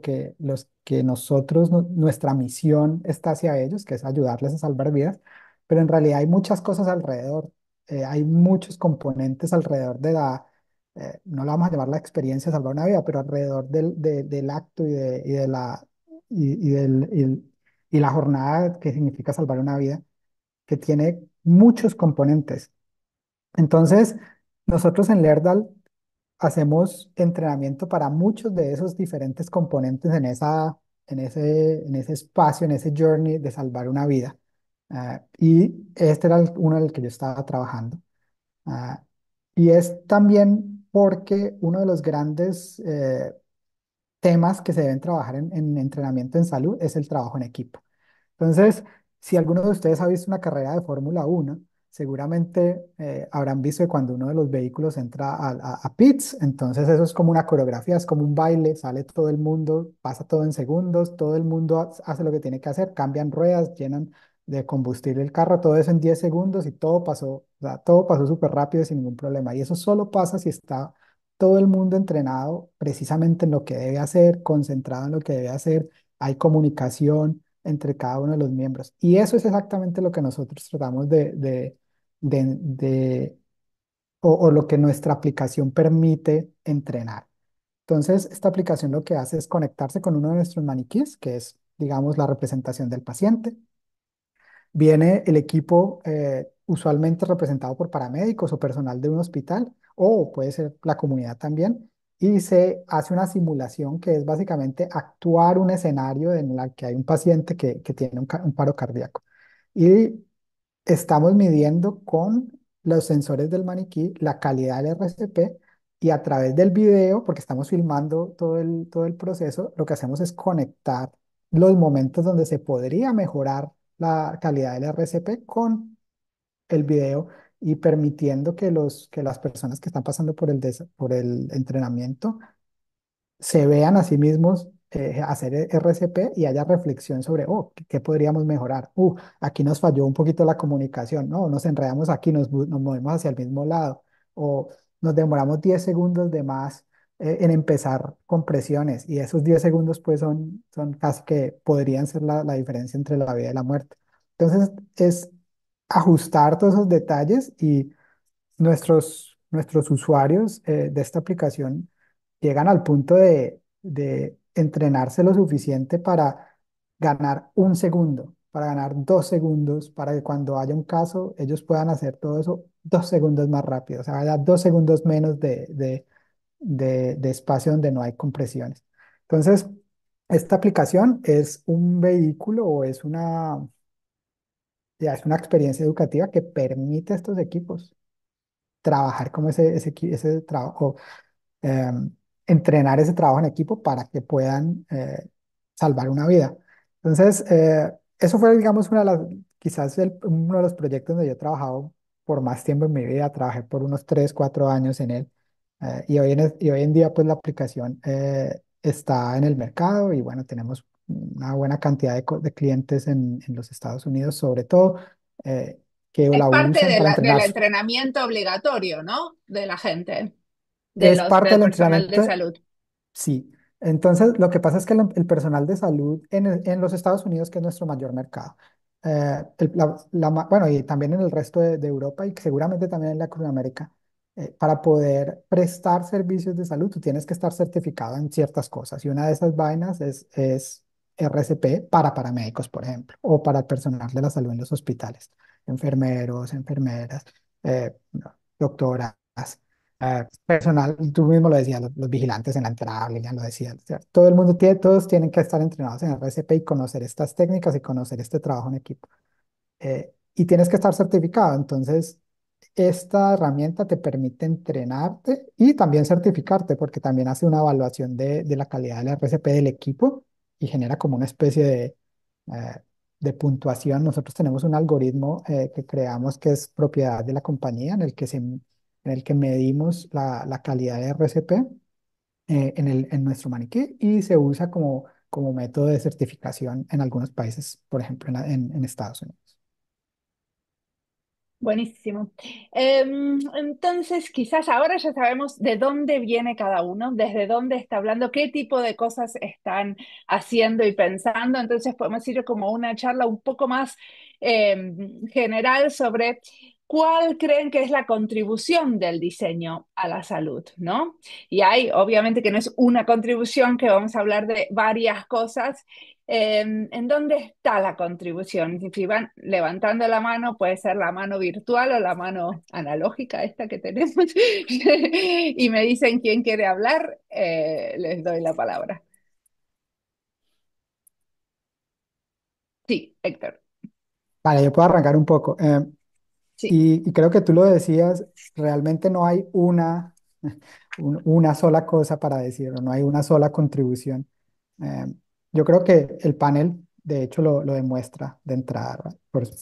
S7: que nosotros, nuestra misión está hacia ellos, que es ayudarles a salvar vidas, pero en realidad hay muchas cosas alrededor, hay muchos componentes alrededor no la vamos a llamar la experiencia de salvar una vida, pero alrededor del acto y la jornada que significa salvar una vida que tiene muchos componentes. Entonces, nosotros en Lerdal hacemos entrenamiento para muchos de esos diferentes componentes en ese espacio, en ese journey de salvar una vida. Y este era uno en el que yo estaba trabajando. Ah, y es también porque uno de los grandes temas que se deben trabajar en entrenamiento en salud es el trabajo en equipo. Entonces, si alguno de ustedes ha visto una carrera de Fórmula 1, seguramente habrán visto que cuando uno de los vehículos entra a pits, entonces eso es como una coreografía, es como un baile, sale todo el mundo, pasa todo en segundos, todo el mundo hace lo que tiene que hacer, cambian ruedas, llenan de combustible el carro, todo eso en 10 segundos y todo pasó, o sea, todo pasó súper rápido sin ningún problema. Y eso solo pasa si está todo el mundo entrenado precisamente en lo que debe hacer, concentrado en lo que debe hacer, hay comunicación entre cada uno de los miembros. Y eso es exactamente lo que nosotros tratamos de, de- o lo que nuestra aplicación permite entrenar. Entonces, esta aplicación lo que hace es conectarse con uno de nuestros maniquíes, que es, digamos, la representación del paciente. Viene el equipo usualmente representado por paramédicos o personal de un hospital, o puede ser la comunidad también, y se hace una simulación que es básicamente actuar un escenario en el que hay un paciente que tiene un paro cardíaco. Y estamos midiendo con los sensores del maniquí la calidad del RCP y a través del video, porque estamos filmando todo el proceso, lo que hacemos es conectar los momentos donde se podría mejorar la calidad del RCP con el video y permitiendo que las personas que están pasando por el entrenamiento se vean a sí mismos hacer RCP y haya reflexión sobre, oh, ¿qué podríamos mejorar? Aquí nos falló un poquito la comunicación, no, nos enredamos aquí, nos movemos hacia el mismo lado, o nos demoramos 10 segundos de más en empezar con presiones, y esos 10 segundos pues son casi que podrían ser la diferencia entre la vida y la muerte. Entonces es ajustar todos esos detalles y nuestros usuarios de esta aplicación llegan al punto de entrenarse lo suficiente para ganar un segundo, para ganar 2 segundos, para que cuando haya un caso ellos puedan hacer todo eso 2 segundos más rápido, o sea, haya 2 segundos menos de espacio donde no hay compresiones. Entonces, esta aplicación es un vehículo o ya es una experiencia educativa que permite a estos equipos trabajar como ese trabajo, entrenar ese trabajo en equipo para que puedan salvar una vida. Entonces, eso fue, digamos, quizás uno de los proyectos donde yo he trabajado por más tiempo en mi vida. Trabajé por unos 3 4 años en él. Y hoy en día, pues la aplicación está en el mercado y bueno, tenemos una buena cantidad de clientes en los Estados Unidos, sobre todo, eh, que
S2: Es
S7: la
S2: parte
S7: usan para
S2: del
S7: entrenar.
S2: entrenamiento obligatorio, ¿no? De la gente,
S7: Es parte
S2: del
S7: del
S2: personal de
S7: entrenamiento.
S2: salud.
S7: Sí, entonces lo que pasa es que el personal de salud en los Estados Unidos, que es nuestro mayor mercado, bueno, y también en el resto de Europa y seguramente también en Latinoamérica, para poder prestar servicios de salud, tú tienes que estar certificado en ciertas cosas y una de esas vainas es RCP para paramédicos, por ejemplo, o para el personal de la salud en los hospitales, enfermeros, enfermeras, no, doctoras, personal, tú mismo lo decías, los vigilantes en la entrada, Lilian lo decía, o sea, todo el mundo todos tienen que estar entrenados en RCP y conocer estas técnicas y conocer este trabajo en equipo. Y tienes que estar certificado, entonces esta herramienta te permite entrenarte y también certificarte, porque también hace una evaluación de la calidad del RCP del equipo y genera como una especie eh, de puntuación. Nosotros tenemos un algoritmo que creamos que es propiedad de la compañía en el que medimos la calidad de RCP en nuestro maniquí y se usa como método de certificación en algunos países, por ejemplo en Estados Unidos.
S2: Buenísimo. Entonces, quizás ahora ya sabemos de dónde viene cada uno, desde dónde está hablando, qué tipo de cosas están haciendo y pensando. Entonces, podemos ir como una charla un poco más general sobre cuál creen que es la contribución del diseño a la salud, ¿no? Y hay, obviamente, que no es una contribución, que vamos a hablar de varias cosas. ¿En dónde está la contribución? Si van levantando la mano, puede ser la mano virtual o la mano analógica, esta que tenemos, y me dicen quién quiere hablar, les doy la palabra. Sí, Héctor.
S7: Vale, yo puedo arrancar un poco.
S2: Sí.
S7: Y creo que tú lo decías, realmente no hay una sola cosa para decir, o no hay una sola contribución. Eh, yo creo que el panel, de hecho, lo demuestra de entrada, ¿verdad?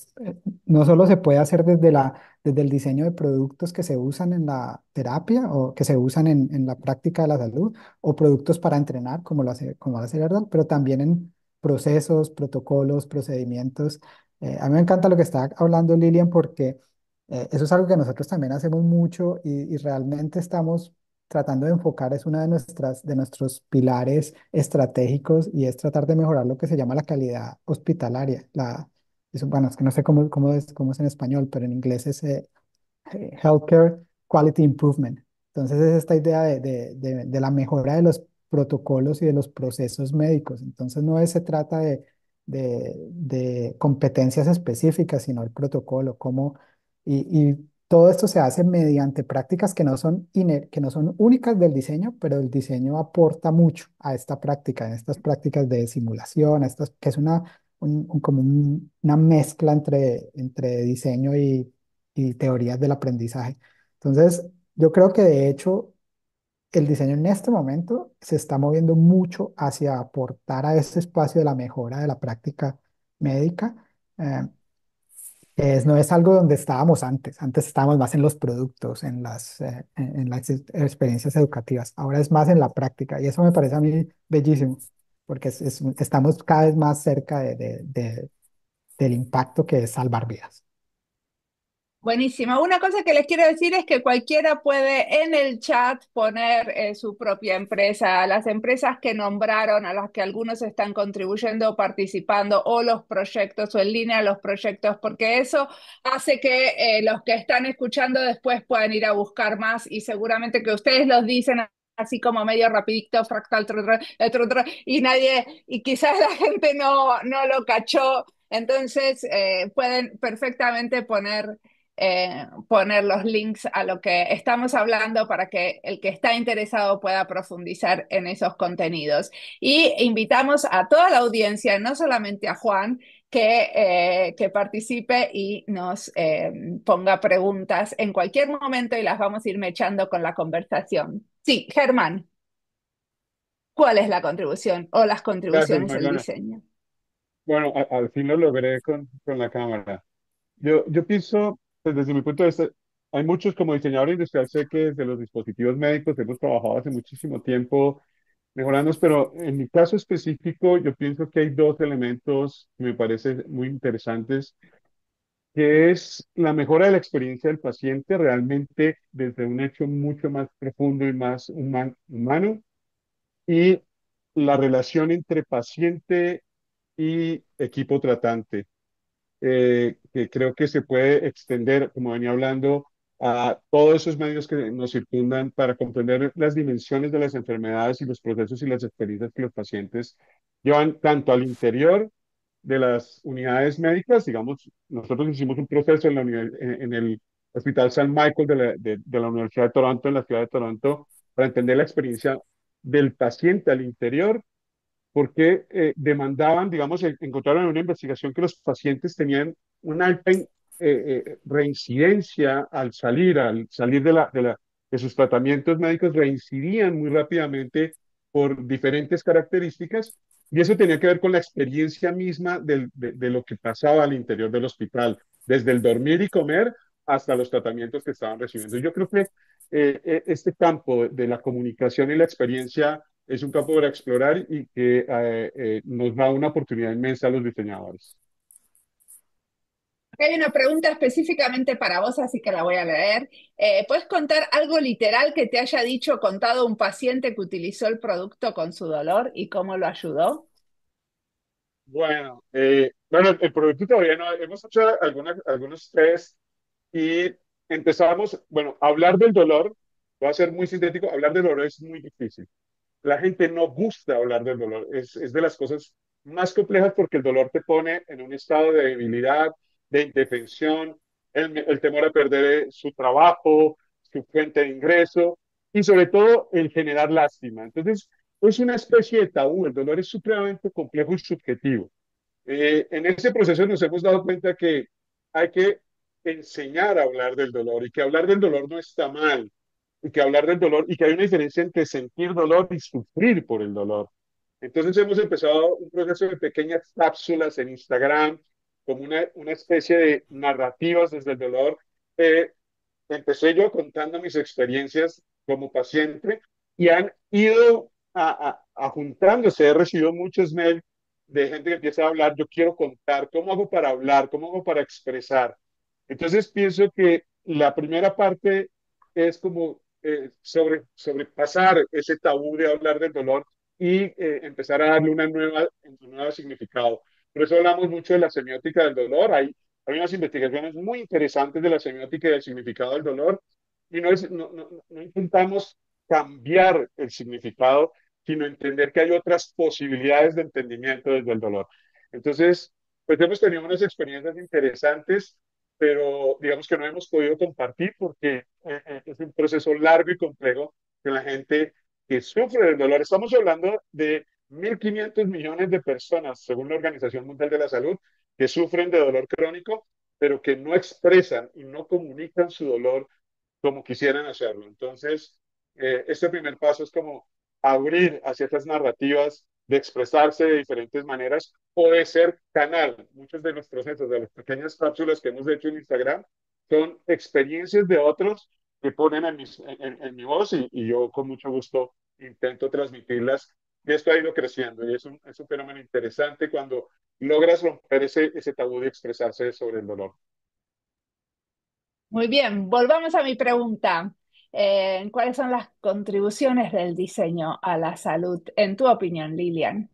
S7: No solo se puede hacer desde el diseño de productos que se usan en la terapia o que se usan en la práctica de la salud, o productos para entrenar, como lo hace Verdad, pero también en procesos, protocolos, procedimientos. A mí me encanta lo que está hablando Lilian porque eso es algo que nosotros también hacemos mucho y realmente estamos tratando de enfocar, es uno de nuestros pilares estratégicos y es tratar de mejorar lo que se llama la calidad hospitalaria. Bueno, es que no sé cómo es en español, pero en inglés es Healthcare Quality Improvement. Entonces es esta idea de la mejora de los protocolos y de los procesos médicos. Entonces se trata de competencias específicas, sino el protocolo, y todo esto se hace mediante prácticas que no son únicas del diseño, pero el diseño aporta mucho a esta práctica, en estas prácticas de simulación, que es una mezcla entre diseño y teorías del aprendizaje. Entonces, yo creo que de hecho el diseño en este momento se está moviendo mucho hacia aportar a este espacio de la mejora de la práctica médica. eh, no es algo donde estábamos antes. Antes estábamos más en los productos, en las experiencias educativas. Ahora es más en la práctica y eso me parece a mí bellísimo porque estamos cada vez más cerca del impacto que es salvar vidas.
S2: Buenísimo. Una cosa que les quiero decir es que cualquiera puede en el chat poner su propia empresa, las empresas que nombraron, a las que algunos están contribuyendo o participando, o los proyectos, o en línea los proyectos, porque eso hace que los que están escuchando después puedan ir a buscar más y seguramente que ustedes los dicen así como medio rapidito, fractal, y nadie, y quizás la gente no lo cachó. Entonces, pueden perfectamente poner los links a lo que estamos hablando para que el que está interesado pueda profundizar en esos contenidos. Y invitamos a toda la audiencia, no solamente a Juan, que participe y nos ponga preguntas en cualquier momento y las vamos a ir mechando con la conversación. Sí, Germán, ¿cuál es la contribución o las
S6: Gracias,
S2: contribuciones del
S6: Mariana.
S2: diseño?
S6: Bueno, al fin lo logré con la cámara. Yo pienso, pues desde mi punto de vista, hay muchos como diseñador industrial, sé que desde los dispositivos médicos hemos trabajado hace muchísimo tiempo mejorando, pero en mi caso específico, yo pienso que hay dos elementos que me parecen muy interesantes, que es la mejora de la experiencia del paciente realmente desde un hecho mucho más profundo y más humano, y la relación entre paciente y equipo tratante, que creo que se puede extender, como venía hablando, a todos esos medios que nos circundan para comprender las dimensiones de las enfermedades y los procesos y las experiencias que los pacientes llevan tanto al interior de las unidades médicas. Digamos, nosotros hicimos un proceso en el Hospital San Michael de la Universidad de Toronto, en la ciudad de Toronto, para entender la experiencia del paciente al interior, porque demandaban, digamos, encontraron en una investigación que los pacientes tenían una alta reincidencia al salir de sus tratamientos médicos, reincidían muy rápidamente por diferentes características, Y eso tenía que ver con la experiencia misma de lo que pasaba al interior del hospital, desde el dormir y comer hasta los tratamientos que estaban recibiendo. Yo creo que este campo de la comunicación y la experiencia es un campo para explorar y que nos da una oportunidad inmensa a los diseñadores.
S2: Acá hay una pregunta específicamente para vos, así que la voy a leer. ¿Puedes contar algo literal que te haya dicho, contado un paciente que utilizó el producto con su dolor y cómo lo ayudó?
S6: Bueno, el producto todavía no, hemos hecho algunos test y empezamos, bueno, hablar del dolor, voy a ser muy sintético, hablar del dolor es muy difícil. La gente no gusta hablar del dolor, es de las cosas más complejas porque el dolor te pone en un estado de debilidad, de indefensión, el temor a perder su trabajo, su fuente de ingreso y sobre todo el generar lástima. Entonces, es una especie de tabú, el dolor es supremamente complejo y subjetivo. En ese proceso nos hemos dado cuenta que hay que enseñar a hablar del dolor y que hablar del dolor no está mal y que hablar del dolor y que hay una diferencia entre sentir dolor y sufrir por el dolor. Entonces hemos empezado un proceso de pequeñas cápsulas en Instagram, como una especie de narrativas desde el dolor. Eh, Empecé yo contando mis experiencias como paciente y han ido a juntándose. He recibido muchos mails de gente que empieza a hablar, yo quiero contar, ¿cómo hago para hablar? ¿Cómo hago para expresar? Entonces pienso que la primera parte es como sobrepasar ese tabú de hablar del dolor y empezar a darle un nuevo significado. Por eso hablamos mucho de la semiótica del dolor. Hay unas investigaciones muy interesantes de la semiótica y del significado del dolor y no intentamos cambiar el significado, sino entender que hay otras posibilidades de entendimiento desde el dolor. Entonces, pues hemos tenido unas experiencias interesantes, pero digamos que no hemos podido compartir porque es un proceso largo y complejo que la gente que sufre del dolor, estamos hablando de 1.500 millones de personas, según la Organización Mundial de la Salud, que sufren de dolor crónico, pero que no expresan y no comunican su dolor como quisieran hacerlo. Entonces, este primer paso es como abrir hacia estas narrativas de expresarse de diferentes maneras o de ser canal. Muchos de los procesos, de las pequeñas cápsulas que hemos hecho en Instagram, son experiencias de otros que ponen en mi voz y yo con mucho gusto intento transmitirlas. Y esto ha ido creciendo y es un fenómeno interesante cuando logras romper ese tabú de expresarse sobre el dolor.
S2: Muy bien, volvamos a mi pregunta. ¿Cuáles son las contribuciones del diseño a la salud, en tu opinión, Lilian?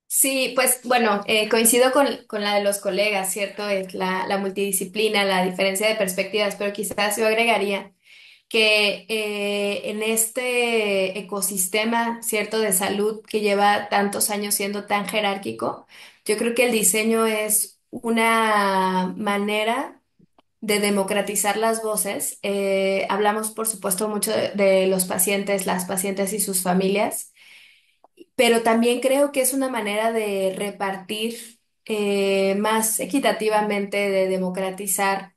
S5: Sí, pues bueno, coincido con la de los colegas, ¿cierto? Es la multidisciplina, la diferencia de perspectivas, pero quizás yo agregaría que en este ecosistema, ¿cierto? De salud que lleva tantos años siendo tan jerárquico, yo creo que el diseño es una manera de democratizar las voces. Hablamos, por supuesto, mucho de los pacientes, las pacientes y sus familias, pero también creo que es una manera de repartir más equitativamente, de democratizar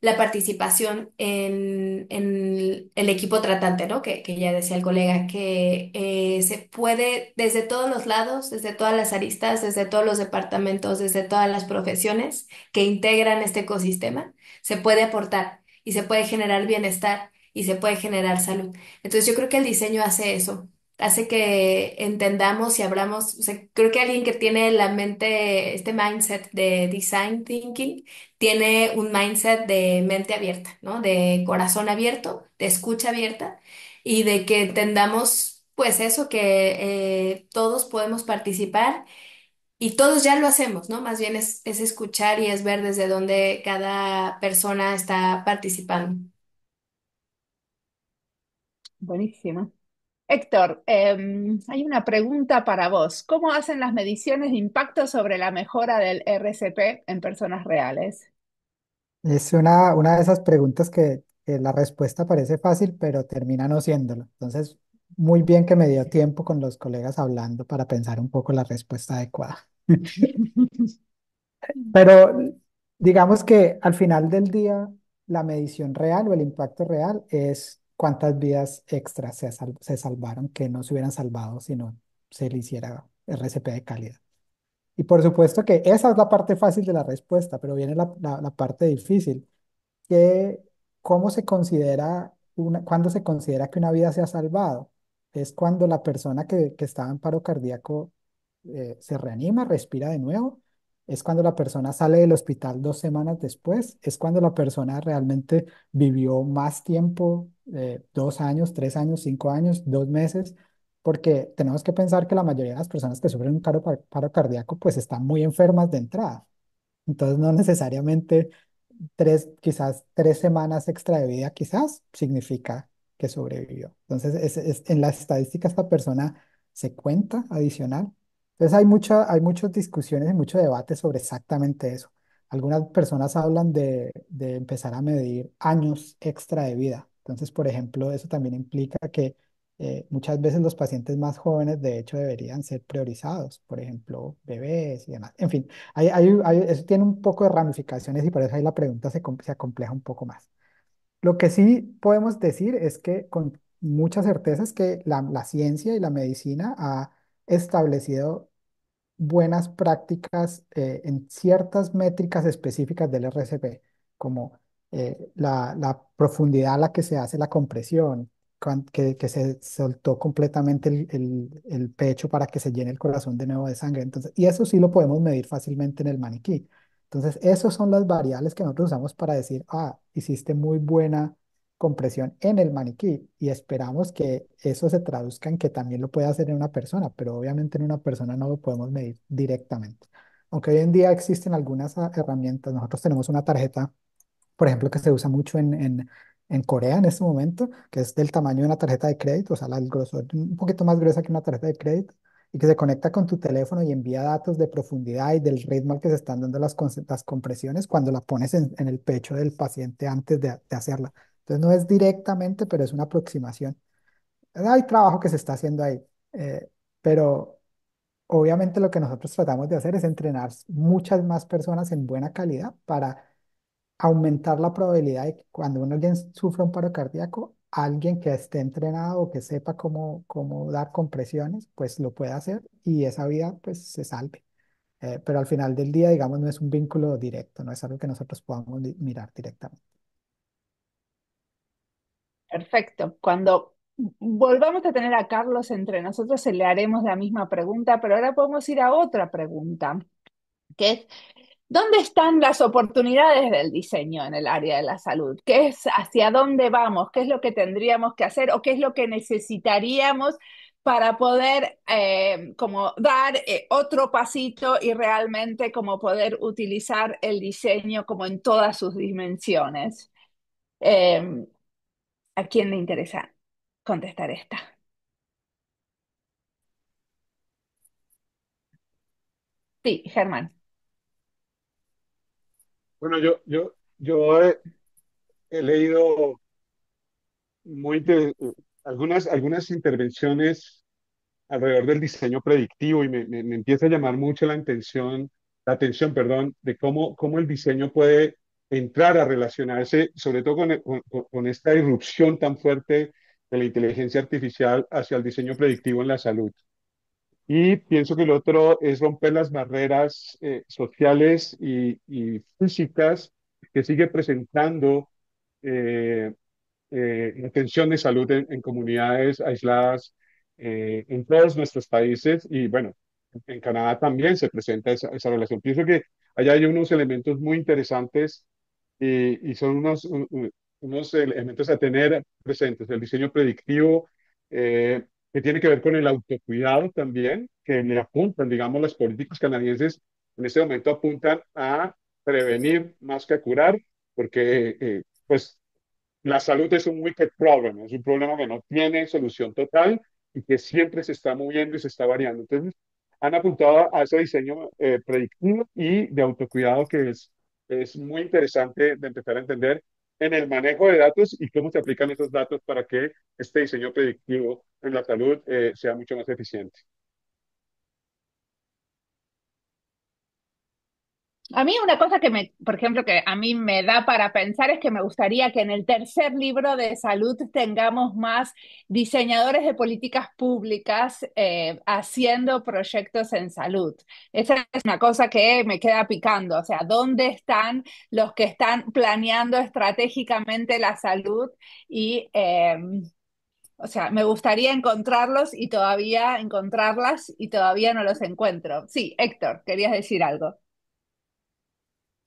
S5: la participación en el equipo tratante, ¿no? Que ya decía el colega, que se puede desde todos los lados, desde todas las aristas, desde todos los departamentos, desde todas las profesiones que integran este ecosistema, se puede aportar y se puede generar bienestar y se puede generar salud. Entonces yo creo que el diseño hace eso. Hace que entendamos y abramos, o sea, creo que alguien que tiene la mente, este mindset de design thinking, tiene un mindset de mente abierta, ¿no? De corazón abierto, de escucha abierta y de que entendamos, pues eso, que todos podemos participar y todos ya lo hacemos, ¿no? Más bien es escuchar y es ver desde dónde cada persona está participando.
S2: Buenísimo. Héctor, hay una pregunta para vos. ¿Cómo hacen las mediciones de impacto sobre la mejora del RCP en personas reales?
S7: Es una de esas preguntas que la respuesta parece fácil, pero termina no siéndolo. Entonces, muy bien que me dio tiempo con los colegas hablando para pensar un poco la respuesta adecuada. Pero digamos que al final del día, la medición real o el impacto real es cuántas vidas extras se salvaron que no se hubieran salvado si no se le hiciera RCP de calidad. Y por supuesto que esa es la parte fácil de la respuesta, pero viene la parte difícil, que cómo se considera cuándo se considera que una vida se ha salvado. Es cuando la persona que estaba en paro cardíaco se reanima, respira de nuevo. Es cuando la persona sale del hospital 2 semanas después. Es cuando la persona realmente vivió más tiempo, 2 años, 3 años, 5 años, 2 meses, porque tenemos que pensar que la mayoría de las personas que sufren un paro cardíaco pues están muy enfermas de entrada. Entonces no necesariamente quizás 3 semanas extra de vida, quizás significa que sobrevivió. Entonces, en las estadísticas esta persona se cuenta adicional. Entonces, hay muchas discusiones y mucho debate sobre exactamente eso. Algunas personas hablan de empezar a medir años extra de vida. Entonces, por ejemplo, eso también implica que muchas veces los pacientes más jóvenes, de hecho, deberían ser priorizados, por ejemplo, bebés y demás. En fin, eso tiene un poco de ramificaciones y por eso ahí la pregunta se acompleja un poco más. Lo que sí podemos decir es que con mucha certeza es que la ciencia y la medicina ha establecido buenas prácticas en ciertas métricas específicas del RCP, como la profundidad a la que se hace la compresión, que se soltó completamente el pecho para que se llene el corazón de nuevo de sangre. Entonces, y eso sí lo podemos medir fácilmente en el maniquí. Entonces, esas son las variables que nosotros usamos para decir, hiciste muy buena compresión en el maniquí y esperamos que eso se traduzca en que también lo pueda hacer en una persona, pero obviamente en una persona no lo podemos medir directamente. Aunque hoy en día existen algunas herramientas, nosotros tenemos una tarjeta, por ejemplo, que se usa mucho en Corea en este momento, que es del tamaño de una tarjeta de crédito, o sea, el grosor un poquito más gruesa que una tarjeta de crédito, y que se conecta con tu teléfono y envía datos de profundidad y del ritmo al que se están dando las compresiones cuando la pones en el pecho del paciente antes de hacerla. Entonces no es directamente, pero es una aproximación. Hay trabajo que se está haciendo ahí, pero obviamente lo que nosotros tratamos de hacer es entrenar muchas más personas en buena calidad para aumentar la probabilidad de que cuando alguien sufra un paro cardíaco, alguien que esté entrenado o que sepa cómo dar compresiones, pues lo pueda hacer y esa vida pues se salve. Pero al final del día, digamos, no es un vínculo directo, no es algo que nosotros podamos mirar directamente.
S2: Perfecto. Cuando volvamos a tener a Carlos entre nosotros, se le haremos la misma pregunta, pero ahora podemos ir a otra pregunta, que es, ¿dónde están las oportunidades del diseño en el área de la salud? ¿Qué es hacia dónde vamos? ¿Qué es lo que tendríamos que hacer o qué es lo que necesitaríamos para poder como dar otro pasito y realmente como poder utilizar el diseño como en todas sus dimensiones? Eh, ¿A quién le interesa contestar esta? Sí, Germán.
S6: Bueno, yo he leído muy algunas intervenciones alrededor del diseño predictivo y me empieza a llamar mucho la atención, perdón, de cómo el diseño puede entrar a relacionarse, sobre todo con esta irrupción tan fuerte de la inteligencia artificial hacia el diseño predictivo en la salud. Y pienso que el otro es romper las barreras sociales y físicas que sigue presentando eh, la atención de salud en comunidades aisladas en todos nuestros países y bueno, en Canadá también se presenta esa relación. Pienso que allá hay unos elementos muy interesantes y son unos elementos a tener presentes. El diseño predictivo, que tiene que ver con el autocuidado también, que le apuntan, digamos, las políticas canadienses en este momento apuntan a prevenir más que a curar, porque pues la salud es un wicked problem, es un problema que no tiene solución total y que siempre se está moviendo y se está variando. Entonces, han apuntado a ese diseño predictivo y de autocuidado que es muy interesante de empezar a entender en el manejo de datos y cómo se aplican esos datos para que este diseño predictivo en la salud sea mucho más eficiente.
S2: A mí una cosa que por ejemplo, que a mí me da para pensar es que me gustaría que en el tercer libro de salud tengamos más diseñadores de políticas públicas haciendo proyectos en salud. Esa es una cosa que me queda picando, o sea, ¿dónde están los que están planeando estratégicamente la salud? Y, o sea, me gustaría encontrarlas y todavía no los encuentro. Sí, Héctor, querías decir algo.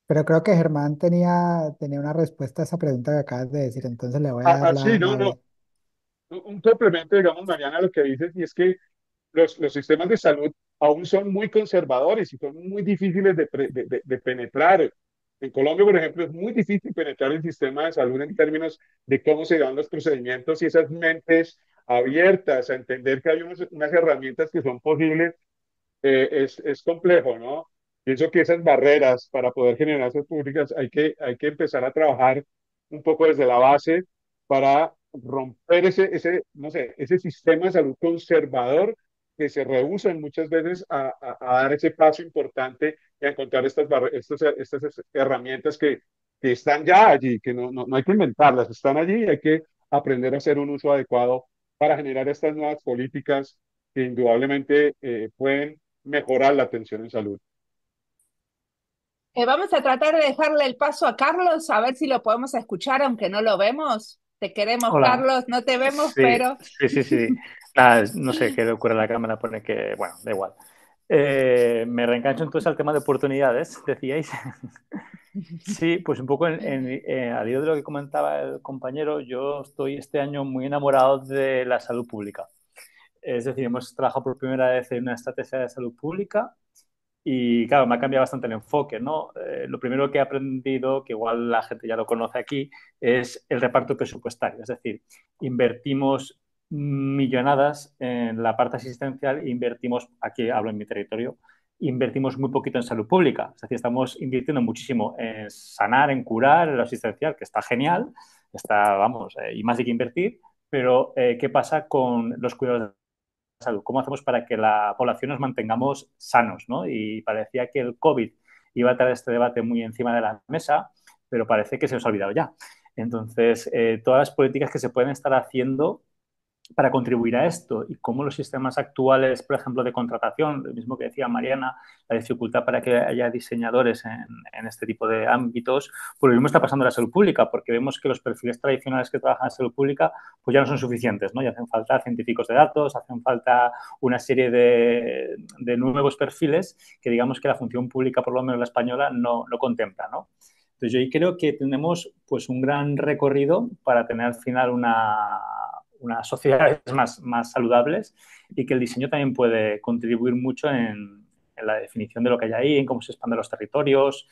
S7: Pero creo que Germán tenía una respuesta a esa pregunta que acabas de decir, entonces le voy a dar
S6: Sí, no,
S7: la
S6: no.
S7: de...
S6: Un complemento, digamos, Mariana, a lo que dices, y es que los sistemas de salud aún son muy conservadores y son muy difíciles de penetrar. En Colombia, por ejemplo, es muy difícil penetrar el sistema de salud en términos de cómo se dan los procedimientos y esas mentes abiertas a entender que hay unas herramientas que son posibles es complejo, ¿no? Pienso que esas barreras para poder generar esas públicas hay que empezar a trabajar un poco desde la base para romper no sé, ese sistema de salud conservador que se rehúsan muchas veces a dar ese paso importante y a encontrar estas herramientas que están ya allí, que no hay que inventarlas, están allí y hay que aprender a hacer un uso adecuado para generar estas nuevas políticas que indudablemente pueden mejorar la atención en salud.
S2: Vamos a tratar de dejarle el paso a Carlos, a ver si lo podemos escuchar, aunque no lo vemos. Te queremos,
S4: Hola.
S2: Carlos, no te vemos,
S4: Sí,
S2: pero
S4: sí, sí, sí. Nada, no sé qué le ocurre a la cámara, pone que, bueno, da igual. Me reengancho entonces al tema de oportunidades, decíais. Sí, pues un poco al hilo de lo que comentaba el compañero, yo estoy este año muy enamorado de la salud pública. Es decir, hemos trabajado por primera vez en una estrategia de salud pública y claro, me ha cambiado bastante el enfoque, ¿no? Lo primero que he aprendido, que igual la gente ya lo conoce aquí, es el reparto presupuestario. Es decir, invertimos millonadas en la parte asistencial e invertimos, aquí hablo en mi territorio, invertimos muy poquito en salud pública. Es decir, estamos invirtiendo muchísimo en sanar, en curar, en lo asistencial, que está genial, está, vamos, y más hay que invertir, pero ¿qué pasa con los cuidados salud? ¿Cómo hacemos para que la población nos mantengamos sanos? ¿No? Y parecía que el COVID iba a traer este debate muy encima de la mesa, pero parece que se nos ha olvidado ya. Entonces, todas las políticas que se pueden estar haciendo para contribuir a esto y cómo los sistemas actuales, por ejemplo, de contratación, lo mismo que decía Mariana, la dificultad para que haya diseñadores en este tipo de ámbitos, pues lo mismo está pasando en la salud pública, porque vemos que los perfiles tradicionales que trabajan en salud pública pues ya no son suficientes, ¿no? Y hacen falta científicos de datos, hacen falta una serie de nuevos perfiles que digamos que la función pública, por lo menos la española, no contempla, ¿no? Entonces, yo creo que tenemos pues un gran recorrido para tener al final unas sociedades más saludables y que el diseño también puede contribuir mucho en la definición de lo que hay ahí, en cómo se expanden los territorios,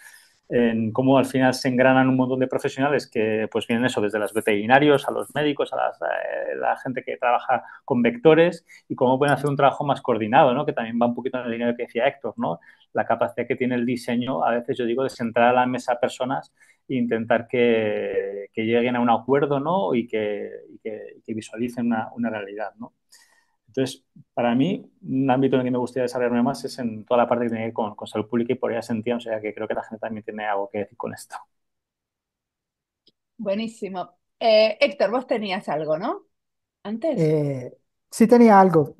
S4: en cómo al final se engranan un montón de profesionales que pues vienen eso, desde los veterinarios a los médicos, la gente que trabaja con vectores y cómo pueden hacer un trabajo más coordinado, ¿no? Que también va un poquito en la línea de lo que decía Héctor, ¿no? La capacidad que tiene el diseño, a veces yo digo, de sentar a la mesa personas e intentar que lleguen a un acuerdo, ¿no? Y que visualicen una realidad, ¿no? Entonces, para mí, un ámbito en el que me gustaría desarrollarme más es en toda la parte que tiene que ver con salud pública y por ella sentido, o sea que creo que la gente también tiene algo que decir con esto.
S2: buenísimo. Héctor, vos tenías algo, ¿no? Antes.
S7: Eh, sí tenía algo,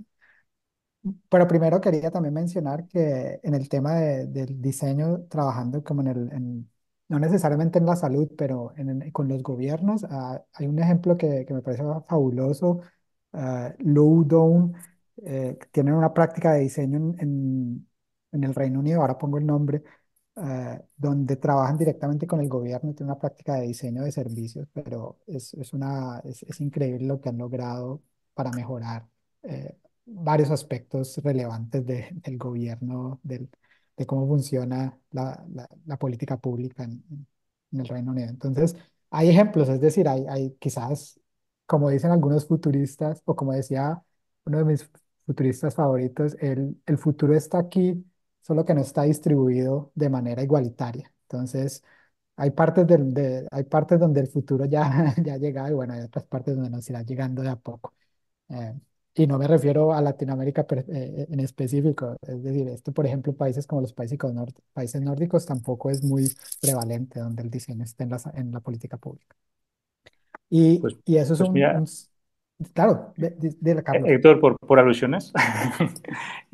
S7: pero primero quería también mencionar que en el tema del diseño, trabajando como no necesariamente en la salud, pero con los gobiernos, hay un ejemplo que me parece fabuloso. Loudoun, tienen una práctica de diseño en el Reino Unido, ahora pongo el nombre, donde trabajan directamente con el gobierno, tienen una práctica de diseño de servicios, pero es increíble lo que han logrado para mejorar varios aspectos relevantes del gobierno, de cómo funciona la política pública en el Reino Unido. Entonces, hay ejemplos, es decir, hay quizás, como dicen algunos futuristas, o como decía uno de mis futuristas favoritos, el futuro está aquí, solo que no está distribuido de manera igualitaria. Entonces, hay partes donde el futuro ya, ya ha llegado y bueno, hay otras partes donde nos irá llegando de a poco. Eh, Y no me refiero a Latinoamérica en específico. Es decir, esto, por ejemplo, países como los países nórdicos tampoco es muy prevalente donde el diseño esté en la política pública.
S4: Pues,
S7: Y eso es
S4: pues mira,
S7: claro, dile, Carlos.
S4: Héctor, por alusiones,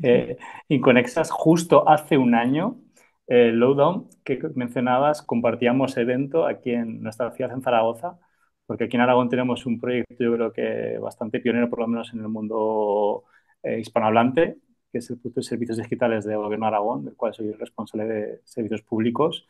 S4: eh, inconexas, justo hace un año, Lowdown, que mencionabas, compartíamos evento aquí en nuestra ciudad, en Zaragoza, porque aquí en Aragón tenemos un proyecto, yo creo que bastante pionero, por lo menos en el mundo hispanohablante, que es el Punto de Servicios Digitales de Gobierno de Aragón, del cual soy el responsable de servicios públicos,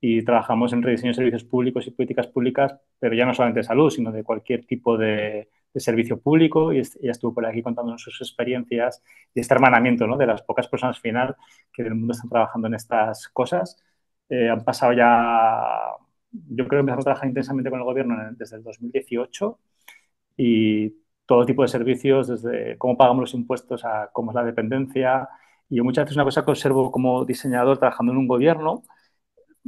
S4: y trabajamos en rediseño de servicios públicos y políticas públicas, pero ya no solamente de salud, sino de cualquier tipo de servicio público, y ella estuvo por aquí contándonos sus experiencias y este hermanamiento, ¿no?, de las pocas personas final que en el mundo están trabajando en estas cosas. Han pasado ya, yo creo que empezamos a trabajar intensamente con el gobierno desde el 2018 y todo tipo de servicios, desde cómo pagamos los impuestos a cómo es la dependencia. Y yo muchas veces una cosa que observo como diseñador trabajando en un gobierno,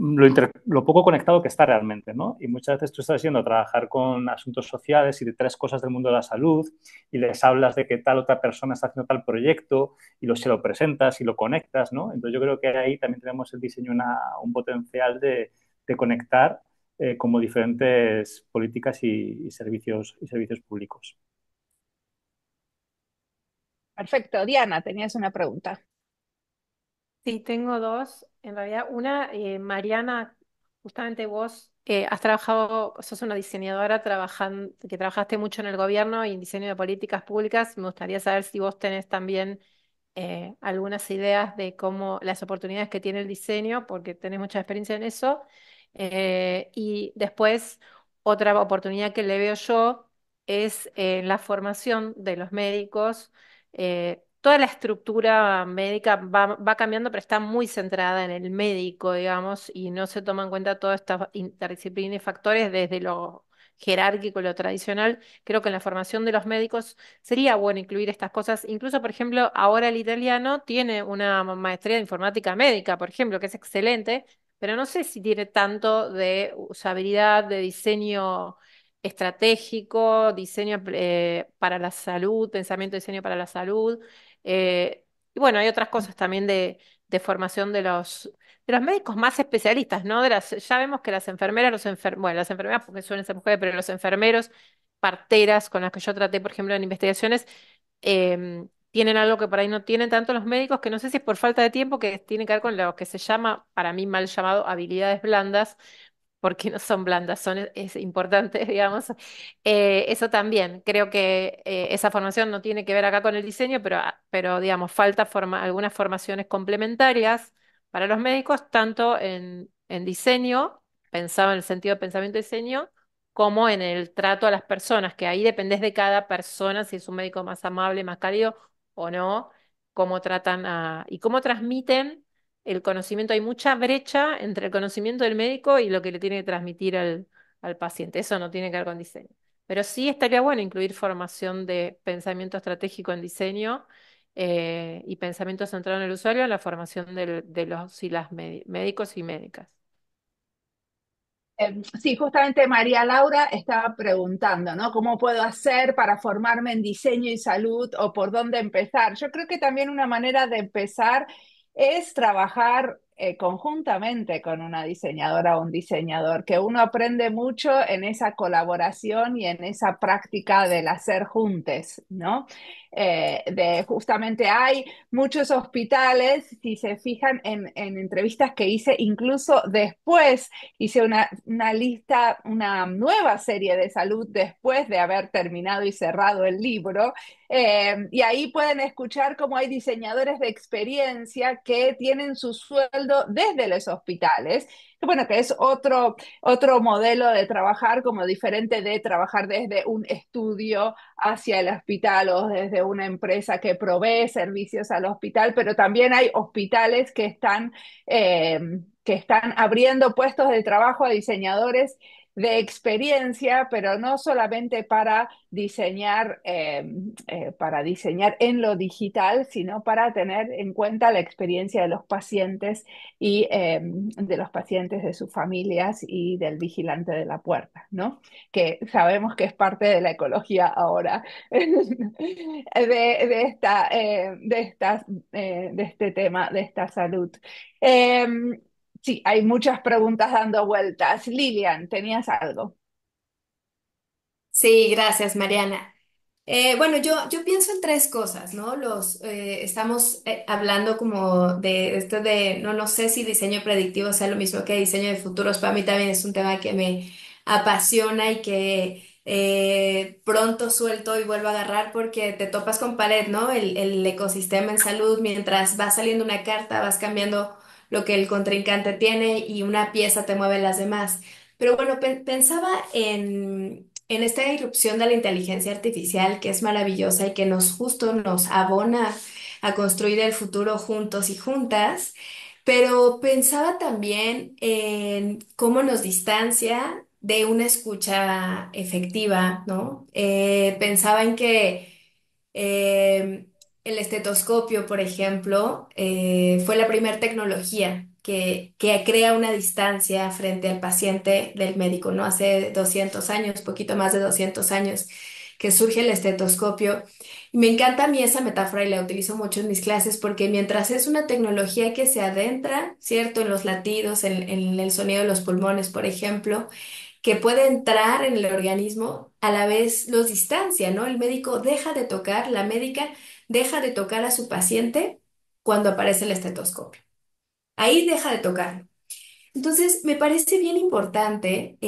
S4: lo poco conectado que está realmente, ¿no? Y muchas veces tú estás yendo a trabajar con asuntos sociales y de tres cosas del mundo de la salud y les hablas de que tal otra persona está haciendo tal proyecto y se lo presentas y lo conectas, ¿no? Entonces yo creo que ahí también tenemos el diseño un potencial de conectar como diferentes políticas y servicios públicos.
S2: Perfecto. Diana, tenías una pregunta.
S3: Sí, tengo dos. En realidad, una, Mariana, justamente vos has trabajado, sos una diseñadora que trabajaste mucho en el gobierno y en diseño de políticas públicas. Me gustaría saber si vos tenés también algunas ideas de cómo las oportunidades que tiene el diseño, porque tenés mucha experiencia en eso. Y después, otra oportunidad que le veo yo es la formación de los médicos. Toda la estructura médica va cambiando, pero está muy centrada en el médico, digamos, y no se toma en cuenta todas estas interdisciplinas y factores desde lo jerárquico, lo tradicional. Creo que en la formación de los médicos sería bueno incluir estas cosas. Incluso, por ejemplo, ahora el italiano tiene una maestría de informática médica, por ejemplo, que es excelente, pero no sé si tiene tanto de usabilidad, de diseño estratégico, diseño para la salud, pensamiento de diseño para la salud. Y bueno, hay otras cosas también de formación de los médicos más especialistas, ¿no? Ya vemos que las enfermeras, bueno, las enfermeras porque suelen ser mujeres, pero los enfermeros, parteras con las que yo traté, por ejemplo, en investigaciones, tienen algo que por ahí no tienen tanto los médicos, que no sé si es por falta de tiempo, que tiene que ver con lo que se llama, para mí mal llamado, habilidades blandas, porque no son blandas, es importante, digamos. Eso también, creo que esa formación no tiene que ver acá con el diseño, pero digamos, falta algunas formaciones complementarias para los médicos, tanto en diseño, pensado en el sentido de pensamiento y diseño, como en el trato a las personas, que ahí dependés de cada persona, si es un médico más amable, más cálido o no, cómo tratan y cómo transmiten el conocimiento. Hay mucha brecha entre el conocimiento del médico y lo que le tiene que transmitir al paciente. Eso no tiene que ver con diseño. Pero sí estaría bueno incluir formación de pensamiento estratégico en diseño y pensamiento centrado en el usuario en la formación de los y las médicos y médicas.
S2: Sí, justamente María Laura estaba preguntando, ¿no? ¿Cómo puedo hacer para formarme en diseño y salud o por dónde empezar? Yo creo que también una manera de empezar es trabajar conjuntamente con una diseñadora o un diseñador, que uno aprende mucho en esa colaboración y en esa práctica del hacer juntos, ¿no? Justamente hay muchos hospitales, si se fijan en entrevistas que hice, incluso después hice una lista, una nueva serie de salud después de haber terminado y cerrado el libro. Y ahí pueden escuchar cómo hay diseñadores de experiencia que tienen su sueldo desde los hospitales. Bueno, que es otro modelo de trabajar como diferente de trabajar desde un estudio hacia el hospital o desde una empresa que provee servicios al hospital, pero también hay hospitales que están abriendo puestos de trabajo a diseñadores de experiencia, pero no solamente para diseñar en lo digital, sino para tener en cuenta la experiencia de los pacientes y de los pacientes, de sus familias y del vigilante de la puerta, ¿no? Que sabemos que es parte de la ecología ahora, de este tema, de esta salud. Eh, sí, hay muchas preguntas dando vueltas. Lilian, ¿tenías algo?
S5: Sí, gracias, Mariana. Bueno, yo pienso en tres cosas, ¿no? Estamos hablando como de esto de, no sé si diseño predictivo sea lo mismo que diseño de futuros. Para mí también es un tema que me apasiona y que pronto suelto y vuelvo a agarrar porque te topas con pared, ¿no? El ecosistema en salud, mientras va saliendo una carta, vas cambiando lo que el contrincante tiene y una pieza te mueve las demás. Pero bueno, pensaba en esta irrupción de la inteligencia artificial que es maravillosa y que justo nos abona a construir el futuro juntos y juntas, pero pensaba también en cómo nos distancia de una escucha efectiva, ¿no? Pensaba en que el estetoscopio, por ejemplo, fue la primera tecnología que crea una distancia frente al paciente del médico, ¿no? Hace 200 años, poquito más de 200 años, que surge el estetoscopio. Y me encanta a mí esa metáfora y la utilizo mucho en mis clases porque mientras es una tecnología que se adentra, ¿cierto? En los latidos, en el sonido de los pulmones, por ejemplo, que puede entrar en el organismo, a la vez los distancia, ¿no? El médico deja de tocar, la médica deja de tocar a su paciente cuando aparece el estetoscopio. Ahí deja de tocarlo. Entonces, me parece bien importante,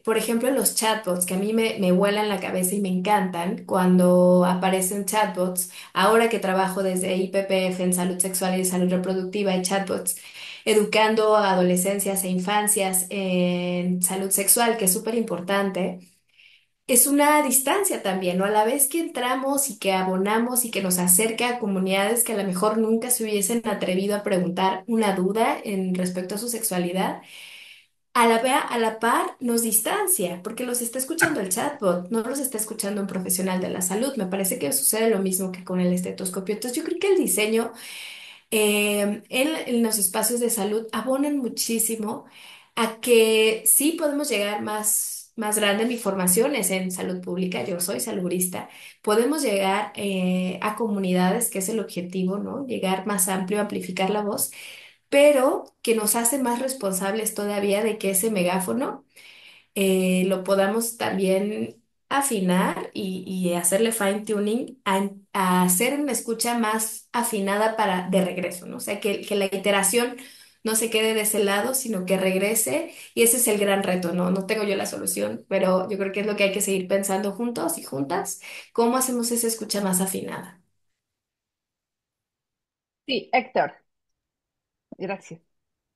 S5: por ejemplo, los chatbots, que a mí me vuelan la cabeza y me encantan cuando aparecen chatbots. Ahora que trabajo desde IPPF en salud sexual y salud reproductiva, hay chatbots educando a adolescencias e infancias en salud sexual, que es súper importante. Es una distancia también, ¿no? A la vez que entramos y que abonamos y que nos acerca a comunidades que a lo mejor nunca se hubiesen atrevido a preguntar una duda en respecto a su sexualidad, a la par nos distancia, porque los está escuchando el chatbot, no los está escuchando un profesional de la salud. Me parece que sucede lo mismo que con el estetoscopio. Entonces, yo creo que el diseño en los espacios de salud abonan muchísimo a que sí podemos llegar más grande. Mi formación es en salud pública, yo soy saludista. Podemos llegar a comunidades, que es el objetivo, ¿no? Llegar más amplio, amplificar la voz, pero que nos hace más responsables todavía de que ese megáfono lo podamos también afinar y hacerle fine tuning a hacer una escucha más afinada de regreso, ¿no? O sea, que la iteración no se quede de ese lado, sino que regrese y ese es el gran reto, ¿no? No tengo yo la solución, pero yo creo que es lo que hay que seguir pensando juntos y juntas, cómo hacemos esa escucha más afinada.
S2: Sí, Héctor, gracias.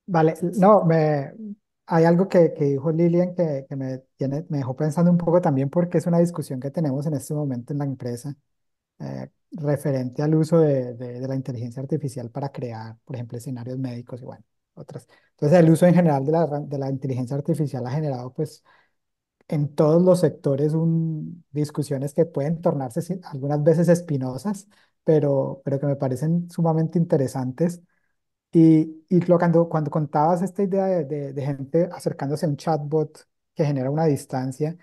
S7: Vale, no, hay algo que dijo Lilian que me dejó pensando un poco también porque es una discusión que tenemos en este momento en la empresa referente al uso de la inteligencia artificial para crear, por ejemplo, escenarios médicos y bueno, otras. Entonces, el uso en general de la inteligencia artificial ha generado, pues, en todos los sectores discusiones que pueden tornarse algunas veces espinosas, pero que me parecen sumamente interesantes. Cuando contabas esta idea de gente acercándose a un chatbot que genera una distancia,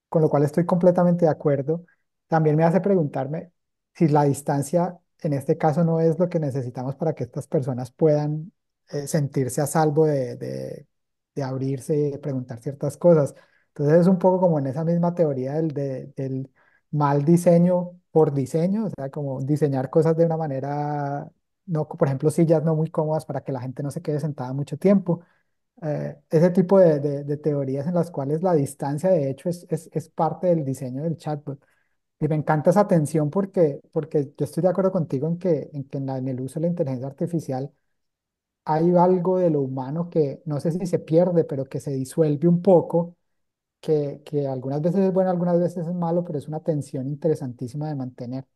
S7: con lo cual estoy completamente de acuerdo. También me hace preguntarme si la distancia en este caso no es lo que necesitamos para que estas personas puedan sentirse a salvo de abrirse y de preguntar ciertas cosas. Entonces es un poco como en esa misma teoría del mal diseño por diseño, o sea, como diseñar cosas de una manera, no, por ejemplo, sillas no muy cómodas para que la gente no se quede sentada mucho tiempo, ese tipo de teorías en las cuales la distancia de hecho es parte del diseño del chatbot. Y me encanta esa tensión porque yo estoy de acuerdo contigo en el uso de la inteligencia artificial hay algo de lo humano que no sé si se pierde, pero que se disuelve un poco, que algunas veces es bueno, algunas veces es malo, pero es una tensión interesantísima de mantener.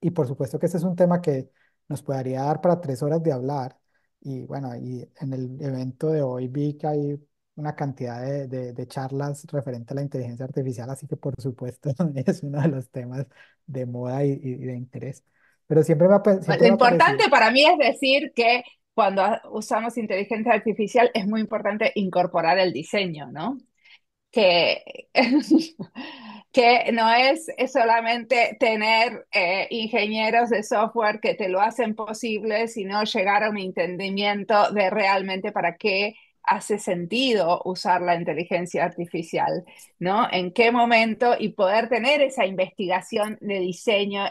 S7: Y por supuesto que este es un tema que nos podría dar para 3 horas de hablar. Y bueno, y en el evento de hoy vi que hay una cantidad de charlas referente a la inteligencia artificial, así que por supuesto es uno de los temas de moda y de interés. Pero
S2: Lo
S7: siempre me ha parecido.
S2: importante para mí es decir que cuando usamos inteligencia artificial es muy importante incorporar el diseño, ¿no? Que, que no es solamente tener ingenieros de software que te lo hacen posible, sino llegar a un entendimiento de realmente para qué hace sentido usar la inteligencia artificial, ¿no? En qué momento y poder tener esa investigación de diseño,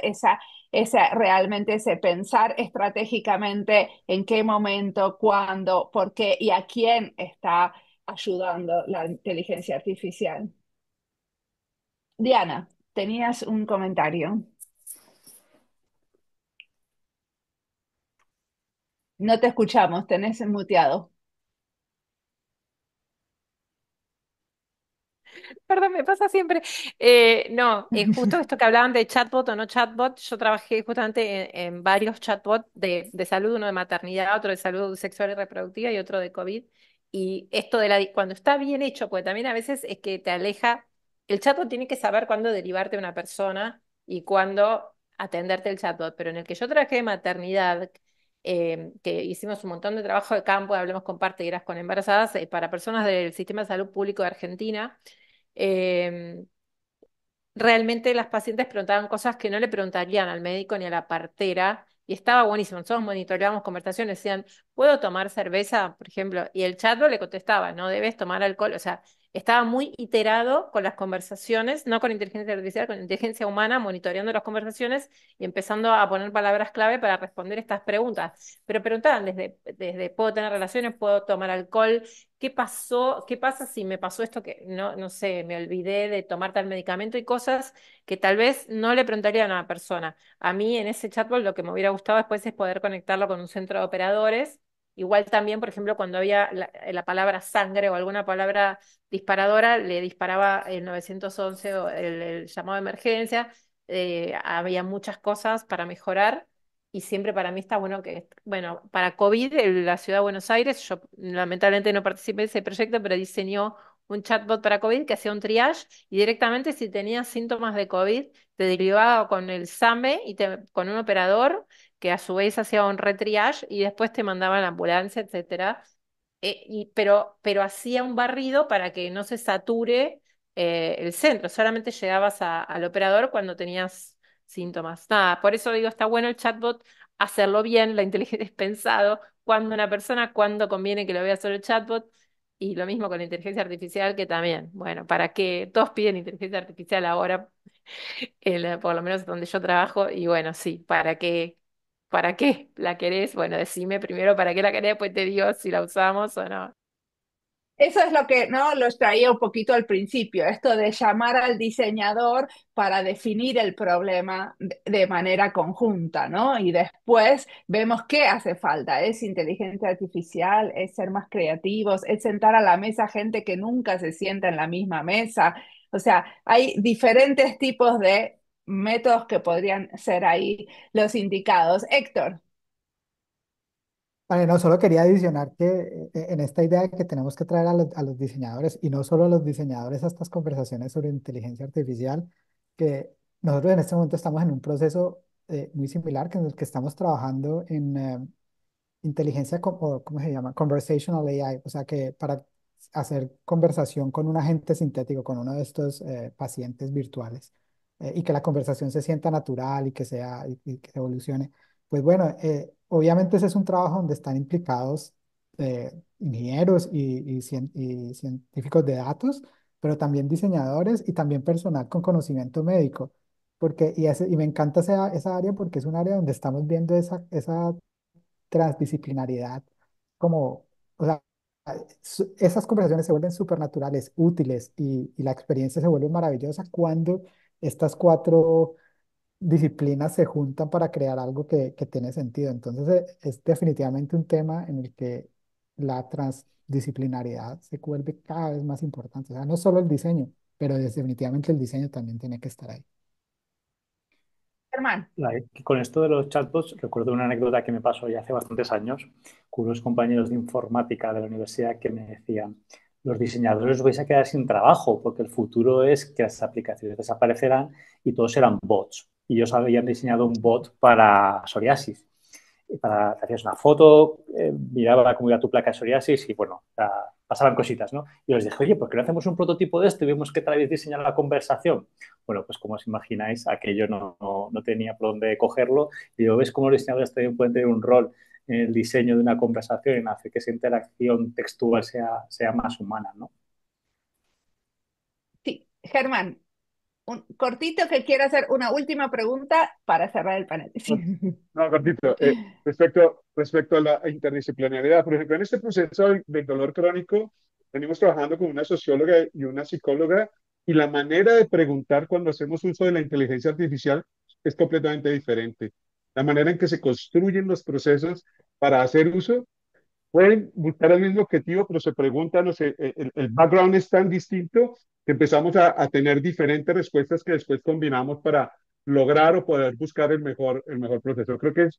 S2: realmente ese pensar estratégicamente en qué momento, cuándo, por qué y a quién está ayudando la inteligencia artificial. Diana, tenías un comentario. No te escuchamos, tenés muteado.
S3: Perdón, me pasa siempre. No, justo esto que hablaban de chatbot o no chatbot, yo trabajé justamente en varios chatbots de salud, uno de maternidad, otro de salud sexual y reproductiva y otro de COVID. Y esto cuando está bien hecho, porque también a veces es que te aleja, el chatbot tiene que saber cuándo derivarte a una persona y cuándo atenderte el chatbot, pero en el que yo trabajé de maternidad, que hicimos un montón de trabajo de campo, hablamos con parteras, con embarazadas, para personas del Sistema de Salud Público de Argentina. eh, Realmente las pacientes preguntaban cosas que no le preguntarían al médico ni a la partera, y estaba buenísimo. Nosotros monitoreábamos conversaciones, decían, ¿puedo tomar cerveza, por ejemplo? Y el chatbot le contestaba, no debes tomar alcohol. O sea, estaba muy iterado con las conversaciones, no con inteligencia artificial, con inteligencia humana, monitoreando las conversaciones y empezando a poner palabras clave para responder estas preguntas. Pero preguntaban desde ¿puedo tener relaciones? ¿Puedo tomar alcohol? ¿Qué pasó? ¿Qué pasa si me pasó esto que no sé, me olvidé de tomar tal medicamento y cosas que tal vez no le preguntarían a una persona? A mí en ese chatbot lo que me hubiera gustado después es poder conectarlo con un centro de operadores. Igual también, por ejemplo, cuando había la palabra sangre o alguna palabra disparadora, le disparaba el 911 o el llamado de emergencia. Había muchas cosas para mejorar. Y siempre para mí está bueno bueno, para COVID, en la ciudad de Buenos Aires, yo lamentablemente no participé de ese proyecto, pero diseñó un chatbot para COVID que hacía un triage y directamente si tenías síntomas de COVID, te derivaba con el SAME con un operador que a su vez hacía un retriage y después te mandaba a la ambulancia, etcétera. Pero hacía un barrido para que no se sature el centro, solamente llegabas al operador cuando tenías síntomas. Nada, por eso digo, está bueno el chatbot, hacerlo bien, la inteligencia es pensado, cuando una persona, cuando conviene que lo vea solo el chatbot, y lo mismo con la inteligencia artificial, que también, bueno, para que todos piden inteligencia artificial ahora, por lo menos donde yo trabajo, y bueno, sí, ¿para qué la querés? Bueno, decime primero para qué la querés, después te digo si la usamos o no.
S2: Eso es lo que no los traía un poquito al principio, esto de llamar al diseñador para definir el problema de manera conjunta, ¿no? Y después vemos qué hace falta. Es inteligencia artificial, es ser más creativos, es sentar a la mesa gente que nunca se sienta en la misma mesa. O sea, hay diferentes tipos de métodos que podrían ser ahí los indicados. Héctor.
S7: Vale, no, solo quería adicionar que en esta idea de que tenemos que traer a los diseñadores, y no solo a los diseñadores, a estas conversaciones sobre inteligencia artificial, que nosotros en este momento estamos en un proceso muy similar, que en el que estamos trabajando en inteligencia, o ¿cómo se llama? Conversational AI, o sea que para hacer conversación con un agente sintético, con uno de estos pacientes virtuales, y que la conversación se sienta natural y que y que evolucione. Pues bueno, obviamente ese es un trabajo donde están implicados ingenieros y científicos de datos, pero también diseñadores y también personal con conocimiento médico. Y me encanta esa área porque es un área donde estamos viendo esa transdisciplinaridad, como, o sea, esas conversaciones se vuelven supernaturales, útiles y la experiencia se vuelve maravillosa cuando estas cuatro disciplinas se juntan para crear algo que tiene sentido. Entonces, es definitivamente un tema en el que la transdisciplinaridad se vuelve cada vez más importante. O sea, no solo el diseño, pero definitivamente el diseño también tiene que estar ahí.
S2: Germán.
S4: Con esto de los chatbots, recuerdo una anécdota que me pasó ya hace bastantes años con unos compañeros de informática de la universidad que me decían, los diseñadores os vais a quedar sin trabajo porque el futuro es que las aplicaciones desaparecerán y todos serán bots. Y ellos habían diseñado un bot para psoriasis. Te hacías una foto, miraba cómo iba tu placa de psoriasis y bueno, pasaban cositas, ¿no? Y os dije, oye, ¿por qué no hacemos un prototipo de esto y vemos qué tal habéis diseñado la conversación? Bueno, pues como os imagináis, aquello no tenía por dónde cogerlo. Y digo, ¿ves cómo los diseñadores también pueden tener un rol en el diseño de una conversación y en hacer que esa interacción textual sea más humana, ¿no?
S2: Sí, Germán, un cortito que quiero hacer una última pregunta para cerrar el panel. Sí.
S6: No, cortito. Respecto a la interdisciplinariedad, por ejemplo, en este proceso del dolor crónico, venimos trabajando con una socióloga y una psicóloga, y la manera de preguntar cuando hacemos uso de la inteligencia artificial es completamente diferente. La manera en que se construyen los procesos para hacer uso pueden buscar el mismo objetivo, pero se preguntan, no sé, el background es tan distinto que empezamos a tener diferentes respuestas que después combinamos para lograr o poder buscar el mejor proceso. Creo que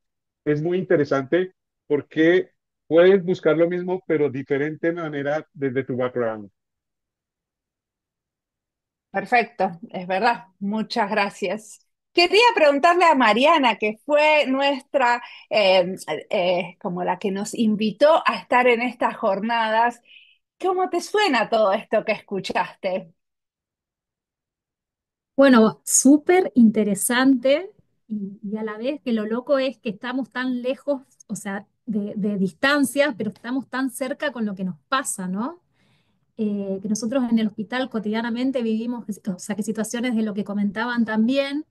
S6: es muy interesante porque puedes buscar lo mismo, pero diferente manera desde tu background.
S2: Perfecto, es verdad. Muchas gracias. Quería preguntarle a Mariana, que fue nuestra, como la que nos invitó a estar en estas jornadas, ¿cómo te suena todo esto que escuchaste?
S1: Bueno, súper interesante y a la vez que lo loco es que estamos tan lejos, o sea, de distancia, pero estamos tan cerca con lo que nos pasa, ¿no? Que nosotros en el hospital cotidianamente vivimos, o sea, que situaciones de lo que comentaban también,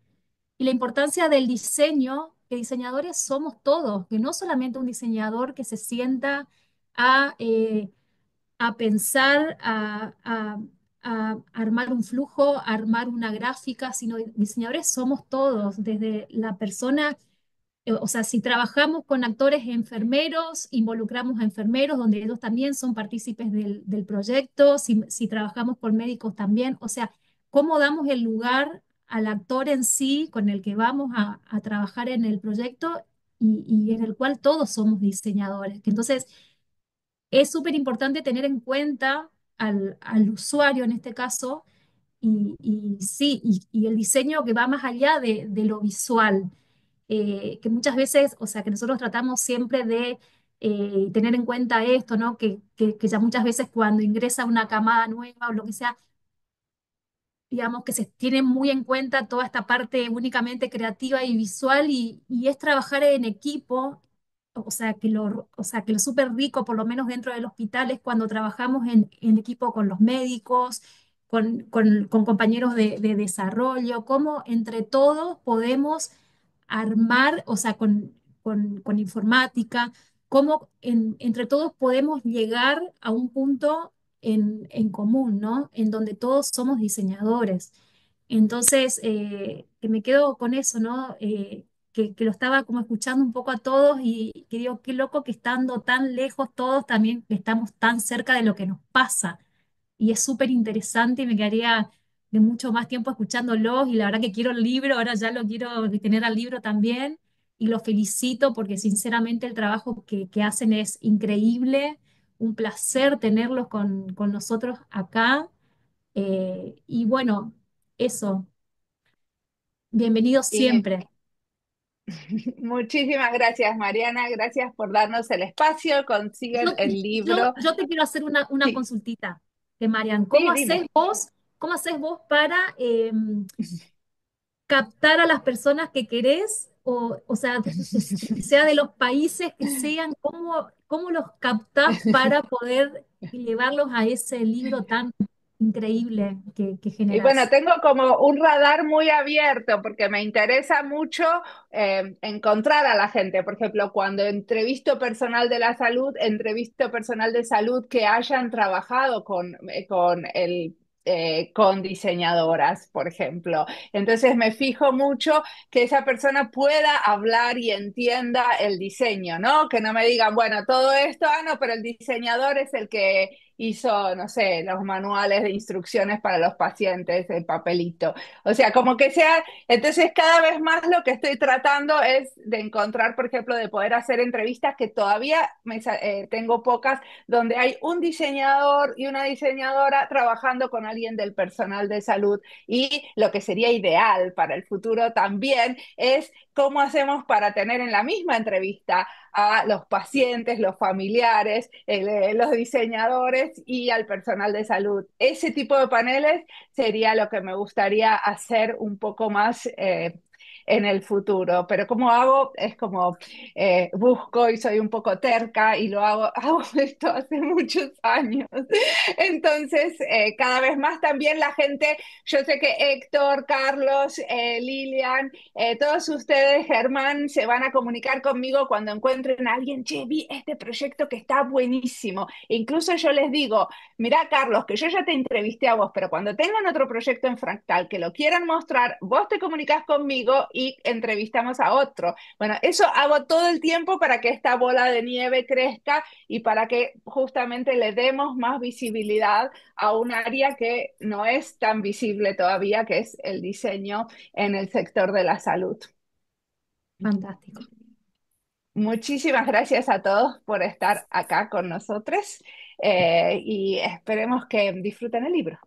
S1: y la importancia del diseño, que diseñadores somos todos, que no solamente un diseñador que se sienta a, a pensar, a armar un flujo, a armar una gráfica, sino diseñadores somos todos, desde la persona, o sea, si trabajamos con actores enfermeros, involucramos a enfermeros, donde ellos también son partícipes del proyecto, si trabajamos con médicos también, o sea, cómo damos el lugar al actor en sí con el que vamos a trabajar en el proyecto y en el cual todos somos diseñadores. Que entonces, es súper importante tener en cuenta al usuario en este caso y sí, y el diseño que va más allá de lo visual, que muchas veces, o sea, que nosotros tratamos siempre de tener en cuenta esto, ¿no? Que ya muchas veces cuando ingresa una camada nueva o lo que sea, digamos que se tiene muy en cuenta toda esta parte únicamente creativa y visual y es trabajar en equipo, o sea, que lo súper rico, por lo menos dentro del hospital, es cuando trabajamos en equipo con los médicos, con compañeros de desarrollo, cómo entre todos podemos armar, o sea, con informática, cómo entre todos podemos llegar a un punto en común, ¿no? En donde todos somos diseñadores. Entonces, que me quedo con eso, ¿no? Que lo estaba como escuchando un poco a todos y que digo, qué loco que estando tan lejos todos también estamos tan cerca de lo que nos pasa. Y es súper interesante y me quedaría de mucho más tiempo escuchándolos y la verdad que quiero el libro, ahora ya lo quiero tener al libro también y los felicito porque sinceramente el trabajo que hacen es increíble, un placer tenerlos con nosotros acá. Y bueno, eso, bienvenidos
S2: Y
S1: siempre.
S2: muchísimas gracias, Mariana. Gracias por darnos el espacio. Consiguen
S1: Yo,
S2: el libro.
S1: yo te quiero hacer una
S2: Sí,
S1: consultita, de Marian.
S2: sí, dime.
S1: Cómo haces vos para captar a las personas que querés? O sea, sea de los países que sean, cómo los captás para poder llevarlos a ese libro tan increíble que
S2: Y bueno,
S1: generás?
S2: tengo como un radar muy abierto porque me interesa mucho encontrar a la gente. Por ejemplo, cuando entrevisto personal de la salud, entrevisto personal de salud que hayan trabajado con diseñadoras, por ejemplo. Entonces me fijo mucho que esa persona pueda hablar y entienda el diseño, ¿no? Que no me digan, bueno, todo esto, no, pero el diseñador es el que hizo, no sé, los manuales de instrucciones para los pacientes, el papelito. O sea, como que sea, entonces cada vez más lo que estoy tratando es de encontrar, por ejemplo, de poder hacer entrevistas que todavía tengo pocas, donde hay un diseñador y una diseñadora trabajando con alguien del personal de salud. Y lo que sería ideal para el futuro también es cómo hacemos para tener en la misma entrevista a los pacientes, los familiares, los diseñadores y al personal de salud. Ese tipo de paneles sería lo que me gustaría hacer un poco más en el futuro. Pero como hago, es como busco y soy un poco terca y lo hago, hago esto hace muchos años. Entonces, cada vez más también la gente, yo sé que Héctor, Carlos, Lilian, todos ustedes, Germán, se van a comunicar conmigo cuando encuentren a alguien, che, vi este proyecto que está buenísimo. E incluso yo les digo, mirá, Carlos, que yo ya te entrevisté a vos, pero cuando tengan otro proyecto en Fractal que lo quieran mostrar, vos te comunicás conmigo y entrevistamos a otro. Bueno, eso hago todo el tiempo para que esta bola de nieve crezca y para que justamente le demos más visibilidad a un área que no es tan visible todavía, que es el diseño en el sector de la salud.
S1: Fantástico.
S2: Muchísimas gracias a todos por estar acá con nosotros y esperemos que disfruten el libro.